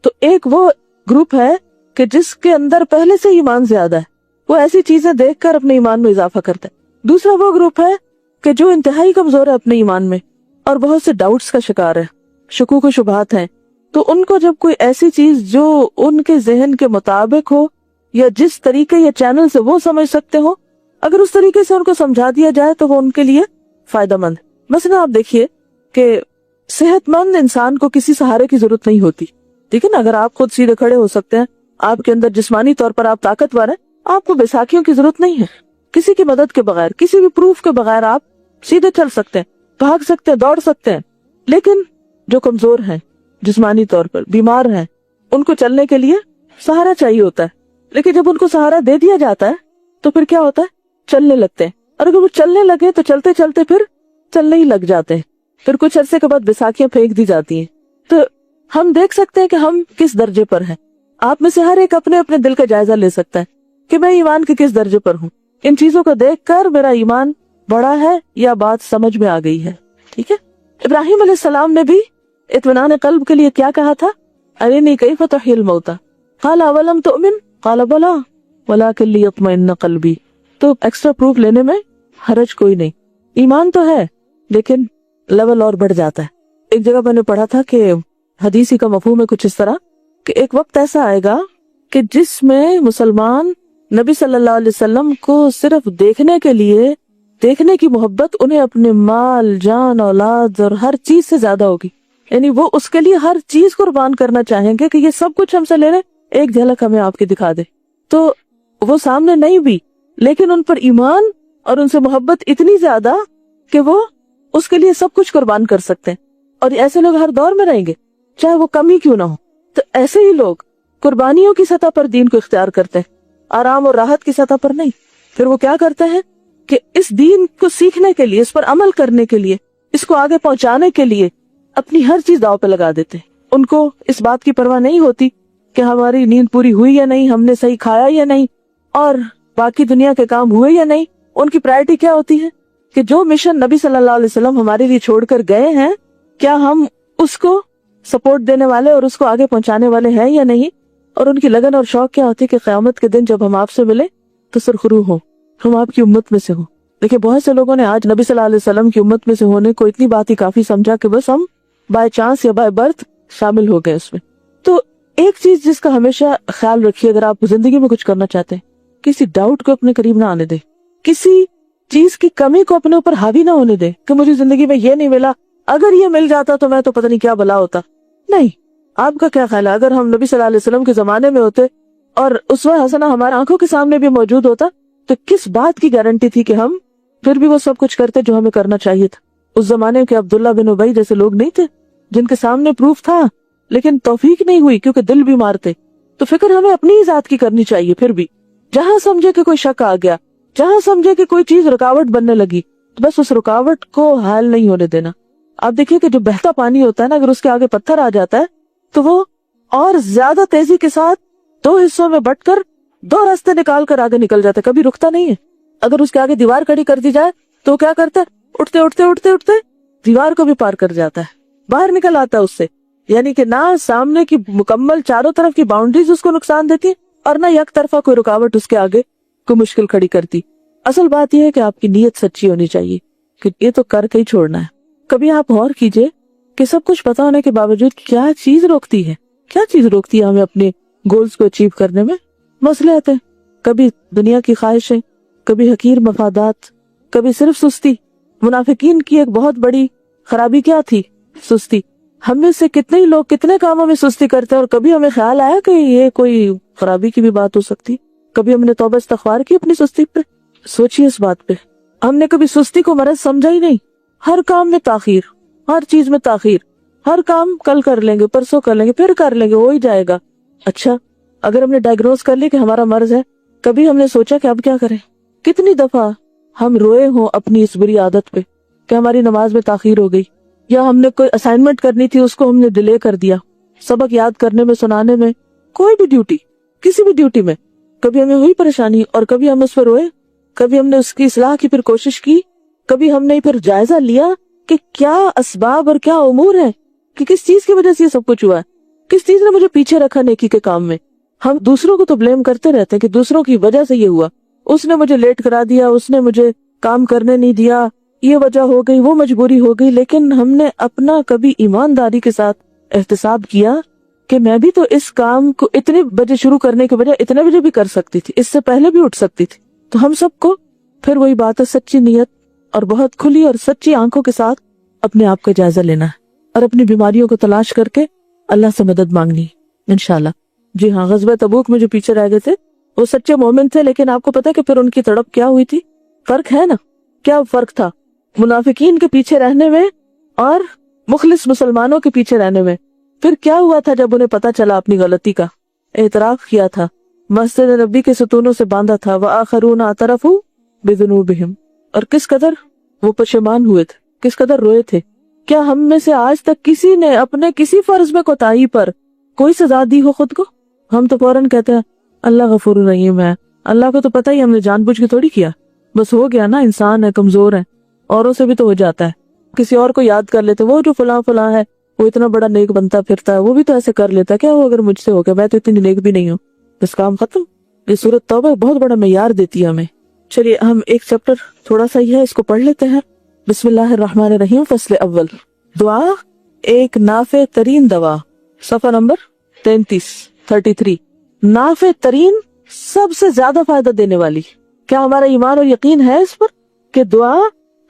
Speaker 2: تو ایک وہ گروپ ہے کہ جس کے اندر پہلے سے ایمان زیادہ ہے, وہ ایسی چیزیں دیکھ کر اپنے ایمان میں اضافہ کرتا ہے. دوسرا وہ گروپ ہے کہ جو انتہائی کمزور ہے اپنے ایمان میں اور بہت سے ڈاؤٹس کا شکار ہے, شکوک و شبہات ہیں. تو ان کو جب کوئی ایسی چیز جو ان کے ذہن کے مطابق ہو یا جس طریقے یا چینل سے وہ سمجھ سکتے ہو, اگر اس طریقے سے ان کو سمجھا دیا جائے تو وہ ان کے لیے فائدہ مند. مثلا آپ دیکھیے کہ صحت مند انسان کو کسی سہارے کی ضرورت نہیں ہوتی. ٹھیک ہے نا, اگر آپ خود سیدھے کھڑے ہو سکتے ہیں, آپ کے اندر جسمانی طور پر آپ طاقتور ہیں, آپ کو بیساکھیوں کی ضرورت نہیں ہے. کسی کی مدد کے بغیر, کسی بھی پروف کے بغیر آپ سیدھے چل سکتے ہیں, بھاگ سکتے ہیں, دوڑ سکتے ہیں. لیکن جو کمزور ہیں, جسمانی طور پر بیمار ہیں, ان کو چلنے کے لیے سہارا چاہیے ہوتا ہے. لیکن جب ان کو سہارا دے دیا جاتا ہے تو پھر کیا ہوتا ہے, چلنے لگتے ہیں. اور اگر وہ چلنے لگے تو چلتے چلتے پھر چلنے ہی لگ جاتے ہیں. پھر کچھ عرصے کے بعد بیساکھیاں پھینک دی جاتی ہیں. تو ہم دیکھ سکتے ہیں کہ ہم کس درجے پر ہیں. آپ میں سے ہر ایک اپنے اپنے دل کا جائزہ لے سکتا ہے کہ میں ایمان کے کس درجے پر ہوں. ان چیزوں کو دیکھ کر میرا ایمان بڑا ہے یا بات سمجھ میں آ گئی ہے. ٹھیک ہے. ابراہیم علیہ السلام نے بھی اطمینان قلب کے لیے کیا کہا تھا؟ ارنی کیف تحیی الموتى قال اولم تؤمن قال بلی ولکن لیطمئن قلبی. تو ایکسٹرا پروف لینے میں حرج کوئی نہیں. ایمان تو ہے لیکن لیول اور بڑھ جاتا ہے. ایک جگہ میں نے پڑھا تھا کہ حدیثی کا مفہوم ہے کچھ اس طرح کہ ایک وقت ایسا آئے گا کہ جس میں مسلمان نبی صلی اللہ علیہ وسلم کو صرف دیکھنے کے لیے, دیکھنے کی محبت انہیں اپنے مال, جان, اولاد اور ہر چیز سے زیادہ ہوگی. یعنی وہ اس کے لیے ہر چیز قربان کرنا چاہیں گے کہ یہ سب کچھ ہم سے لے لیں, ایک جھلک ہمیں آپ کی دکھا دے. تو وہ سامنے نہیں بھی, لیکن ان پر ایمان اور ان سے محبت اتنی زیادہ کہ وہ اس کے لیے سب کچھ قربان کر سکتے ہیں. اور ایسے لوگ ہر دور میں رہیں گے چاہے وہ کم ہی کیوں نہ ہو. تو ایسے ہی لوگ قربانیوں کی سطح پر دین کو اختیار کرتے ہیں, آرام اور راحت کی سطح پر نہیں. پھر وہ کیا کرتے ہیں کہ اس دین کو سیکھنے کے لیے, اس پر عمل کرنے کے لیے, اس کو آگے پہنچانے کے لیے اپنی ہر چیز داؤ پہ لگا دیتے ہیں. ان کو اس بات کی پرواہ نہیں ہوتی کہ ہماری نیند پوری ہوئی یا نہیں, ہم نے صحیح کھایا یا نہیں, اور باقی دنیا کے کام ہوئے یا نہیں. ان کی پرائرٹی کیا ہوتی ہے کہ جو مشن نبی صلی اللہ علیہ وسلم ہمارے لیے چھوڑ کر گئے ہیں, کیا ہم اس کو سپورٹ دینے والے اور اس کو آگے پہنچانے والے ہیں یا نہیں. اور ان کی لگن اور شوق کیا ہوتی ہے کہ قیامت کے دن جب ہم آپ سے ملے تو سرخرو ہوں, ہم آپ کی امت میں سے ہوں. دیکھیں بہت سے لوگوں نے آج نبی صلی اللہ علیہ وسلم کی امت میں سے ہونے کو اتنی بات ہی کافی سمجھا کہ بس ہم بائی چانس یا بائی برتھ شامل ہو گئے اس میں. تو ایک چیز جس کا ہمیشہ خیال رکھیے اگر آپ زندگی میں کچھ کرنا چاہتے ہیں, کسی ڈاؤٹ کو اپنے قریب نہ آنے دیں, کسی چیز کی کمی کو اپنے اوپر حاوی نہ ہونے دیں کہ مجھے زندگی میں یہ نہیں ملا, اگر یہ مل جاتا تو میں تو پتہ نہیں کیا بلا ہوتا. نہیں, آپ کا کیا خیال ہے اگر ہم نبی صلی اللہ علیہ وسلم کے زمانے میں ہوتے اور اسوہ حسنہ ہمارے آنکھوں کے سامنے بھی موجود ہوتا تو کس بات کی گارنٹی تھی کہ ہم پھر بھی وہ سب کچھ کرتے جو ہمیں کرنا چاہیے تھا. اس زمانے کے عبداللہ بن ابی جیسے لوگ نہیں تھے جن کے سامنے پروف تھا لیکن توفیق نہیں ہوئی کیونکہ دل بیمار تھے. تو فکر ہمیں اپنی ہی ذات کی کرنی چاہیے. پھر بھی جہاں سمجھے کہ کوئی شک آ گیا, جہاں سمجھے کہ کوئی چیز رکاوٹ بننے لگی, تو بس اس رکاوٹ کو حائل نہیں ہونے دینا. آپ دیکھیے کہ جو بہتا پانی ہوتا ہے نا, اگر اس کے آگے پتھر آ جاتا ہے تو وہ اور زیادہ تیزی کے ساتھ 2 حصوں میں بٹ کر 2 راستے نکال کر آگے نکل جاتا ہے, کبھی رکتا نہیں ہے. اگر اس کے آگے دیوار کھڑی کر دی جائے تو کیا کرتا ہے, اٹھتے اٹھتے اٹھتے اٹھتے دیوار کو بھی پار کر جاتا ہے, باہر نکل آتا ہے اس سے. یعنی کہ نہ سامنے کی مکمل چاروں طرف کی باؤنڈریز اس کو نقصان دیتی اور نہ یک طرفہ کوئی رکاوٹ اس کے آگے کوئی مشکل کھڑی کرتی. اصل بات یہ ہے کہ آپ کی نیت سچی ہونی چاہیے کہ یہ تو کر کے ہی چھوڑنا ہے. کبھی آپ غور کیجئے کہ سب کچھ پتا ہونے کے باوجود کیا چیز روکتی ہے, کیا چیز روکتی ہے ہمیں اپنے گولز کو اچیو کرنے میں. مسئلے آتے ہیں, کبھی دنیا کی خواہشیں, کبھی حقیر مفادات, کبھی صرف سستی. منافقین کی ایک بہت بڑی خرابی کیا تھی؟ سستی. ہم میں سے کتنے ہی لوگ کتنے کاموں میں سستی کرتے ہیں اور کبھی ہمیں خیال آیا کہ یہ کوئی خرابی کی بھی بات ہو سکتی. کبھی ہم نے توبہ استغفار کی اپنی سستی پہ. سوچیے اس بات پہ, ہم نے کبھی سستی کو مرض سمجھا ہی نہیں. ہر کام میں تاخیر, ہر چیز میں تاخیر. ہر کام کل کر لیں گے، پرسوں کر لیں گے، پھر کر لیں گے، ہو ہی جائے گا۔ اچھا اگر ہم نے ڈائگنوز کر لی کہ ہمارا مرض ہے، کبھی ہم نے سوچا کہ اب کیا کریں؟ کتنی دفعہ ہم روئے ہوں اپنی اس بری عادت پہ کہ ہماری نماز میں تاخیر ہو گئی، یا ہم نے کوئی اسائنمنٹ کرنی تھی اس کو ہم نے ڈیلے کر دیا، سبق یاد کرنے میں، سنانے میں، کوئی بھی ڈیوٹی، کسی بھی ڈیوٹی میں کبھی ہمیں ہوئی پریشانی، اور کبھی ہم اس پہ روئے، کبھی ہم نے اس کی اصلاح کی پھر کوشش کی، کبھی ہم نے پھر جائزہ لیا کہ کیا اسباب اور کیا امور ہیں، کہ کس چیز کی وجہ سے یہ سب کچھ ہوا ہے، کس چیز نے مجھے پیچھے رکھا نیکی کے کام میں۔ ہم دوسروں کو تو بلیم کرتے رہتے ہیں کہ دوسروں کی وجہ سے یہ ہوا، اس نے مجھے لیٹ کرا دیا، اس نے مجھے کام کرنے نہیں دیا، یہ وجہ ہو گئی، وہ مجبوری ہو گئی، لیکن ہم نے اپنا کبھی ایمانداری کے ساتھ احتساب کیا کہ میں بھی تو اس کام کو اتنے بجے شروع کرنے کے بجائے اتنے بجے بھی کر سکتی تھی، اس سے پہلے بھی اٹھ سکتی تھی۔ تو ہم سب کو پھر وہی بات ہے، سچی نیت اور بہت کھلی اور سچی آنکھوں کے ساتھ اپنے آپ کا جائزہ لینا ہے، اور اپنی بیماریوں کو تلاش کر کے اللہ سے مدد مانگنی انشاءاللہ۔ جی ہاں، غزوہ تبوک میں جو پیچھے رہ گئے تھے وہ سچے مومن تھے، لیکن آپ کو پتا کہ پھر ان کی تڑپ کیا ہوئی تھی؟ فرق ہے نا، کیا فرق تھا منافقین کے پیچھے رہنے میں اور مخلص مسلمانوں کے پیچھے رہنے میں؟ پھر کیا ہوا تھا جب انہیں پتا چلا اپنی غلطی کا، اعتراف کیا تھا، مسجد نبی کے ستونوں سے باندھا تھا، وآخرون اعترفوا بذنوبہم، اور کس قدر وہ پشیمان ہوئے تھے، کس قدر روئے تھے۔ کیا ہم میں سے آج تک کسی نے اپنے کسی فرض میں کوتاہی پر کوئی سزا دی ہو خود کو؟ ہم تو فوراً کہتے ہیں اللہ غفور رحیم ہے، اللہ کو تو پتہ ہی ہم نے جان بوجھ کے تھوڑی کیا، بس ہو گیا نا، انسان ہے، کمزور ہے، اوروں سے بھی تو ہو جاتا ہے۔ کسی اور کو یاد کر لیتے، وہ جو فلاں فلاں ہے وہ اتنا بڑا نیک بنتا پھرتا ہے، وہ بھی تو ایسے کر لیتا ہے، کیا وہ اگر مجھ سے ہو گیا، میں تو اتنی نیک بھی نہیں ہوں، بس کام ختم۔ یہ سورۃ توبہ بہت بڑا معیار دیتی ہے ہمیں۔ چلیے ہم ایک چیپٹر تھوڑا سا ہی ہے، اس کو پڑھ لیتے ہیں۔ بسم اللہ الرحمن الرحیم، فصل اول، دعا ایک نافع ترین دوا، صفحہ نمبر 33۔ نافع ترین، سب سے زیادہ فائدہ دینے والی۔ کیا ہمارا ایمان اور یقین ہے اس پر کہ دعا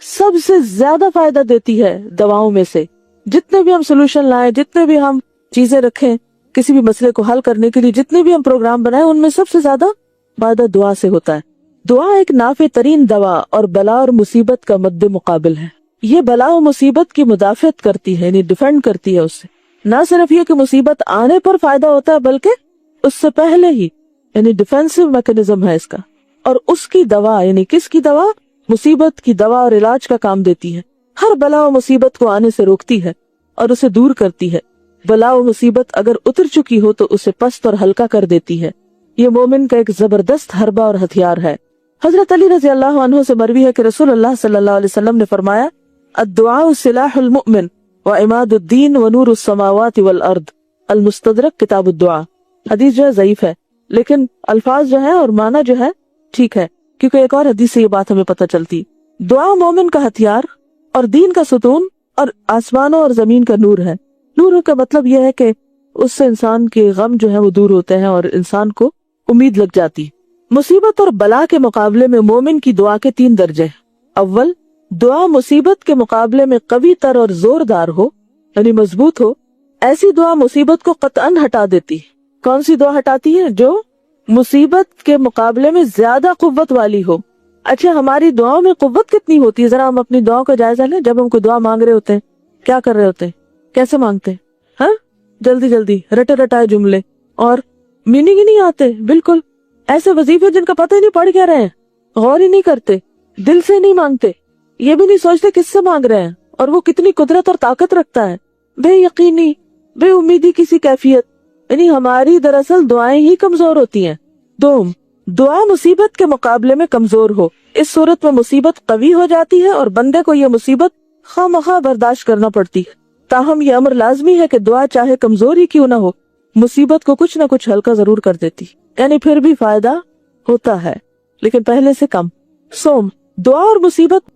Speaker 2: سب سے زیادہ فائدہ دیتی ہے دواؤں میں سے؟ جتنے بھی ہم سولوشن لائیں، جتنے بھی ہم چیزیں رکھیں کسی بھی مسئلے کو حل کرنے کے لیے، جتنے بھی ہم پروگرام بنائیں، ان میں سب سے زیادہ فائدہ دعا سے ہوتا ہے۔ دعا ایک نافع ترین دوا اور بلا اور مصیبت کا مد مقابل ہے۔ یہ بلا و مصیبت کی مدافعت کرتی ہے، یعنی ڈیفینڈ کرتی ہے اس سے۔ نہ صرف یہ کہ مصیبت آنے پر فائدہ ہوتا ہے، بلکہ اس سے پہلے ہی، یعنی ڈیفینسو میکانزم ہے اس کا۔ اور اس کی دوا، یعنی کس کی دوا؟ مصیبت کی دوا اور علاج کا کام دیتی ہے۔ ہر بلا و مصیبت کو آنے سے روکتی ہے اور اسے دور کرتی ہے۔ بلا و مصیبت اگر اتر چکی ہو تو اسے پست اور ہلکا کر دیتی ہے۔ یہ مومن کا ایک زبردست حربہ اور ہتھیار ہے۔ حضرت علی رضی اللہ عنہ سے مروی ہے کہ رسول اللہ صلی اللہ علیہ وسلم نے فرمایا، الدعاء سلاح المؤمن وعماد الدین ونور السماوات والارض، المستدرک کتاب الدعاء۔ حدیث جو ہے ضعیف ہے، لیکن الفاظ جو ہے اور معنی جو ہے ٹھیک ہے، کیونکہ ایک اور حدیث سے یہ بات ہمیں پتہ چلتی۔ دعا مومن کا ہتھیار اور دین کا ستون اور آسمانوں اور زمین کا نور ہے۔ نور کا مطلب یہ ہے کہ اس سے انسان کے غم جو ہے وہ دور ہوتے ہیں اور انسان کو امید لگ جاتی۔ مصیبت اور بلا کے مقابلے میں مومن کی دعا کے 3 درجے۔ اول، دعا مصیبت کے مقابلے میں قوی تر اور زوردار ہو، یعنی مضبوط ہو۔ ایسی دعا مصیبت کو قطعاً ہٹا دیتی۔ کون سی دعا ہٹاتی ہے؟ جو مصیبت کے مقابلے میں زیادہ قوت والی ہو۔ اچھا، ہماری دعاؤں میں قوت کتنی ہوتی ہے؟ ذرا ہم اپنی دعاؤں کا جائزہ لیں۔ جب ہم کوئی دعا مانگ رہے ہوتے ہیں، کیا کر رہے ہوتے ہیں؟ کیسے مانگتے ہیں؟ ہاں، جلدی جلدی رٹے رٹائے جملے، اور میننگ ہی نہیں آتے۔ بالکل ایسے وظیفے جن کا پتہ ہی نہیں پڑھ کیا رہے ہیں، غور ہی نہیں کرتے، دل سے نہیں مانگتے، یہ بھی نہیں سوچتے کس سے مانگ رہے ہیں اور وہ کتنی قدرت اور طاقت رکھتا ہے۔ بے یقینی، بے امیدی کسی کیفیت، یعنی ہماری دراصل دعائیں ہی کمزور ہوتی ہیں۔ دوم، دعا مصیبت کے مقابلے میں کمزور ہو۔ اس صورت میں مصیبت قوی ہو جاتی ہے اور بندے کو یہ مصیبت خواہ برداشت کرنا پڑتی ہے۔ تاہم یہ امر لازمی ہے کہ دعا چاہے کمزور ہی کیوں نہ ہو، مصیبت کو کچھ نہ کچھ ہلکا ضرور کر دیتی، یعنی پھر بھی فائدہ ہوتا ہے، لیکن پہلے سے کم۔ سوم، دعا اور مصیبت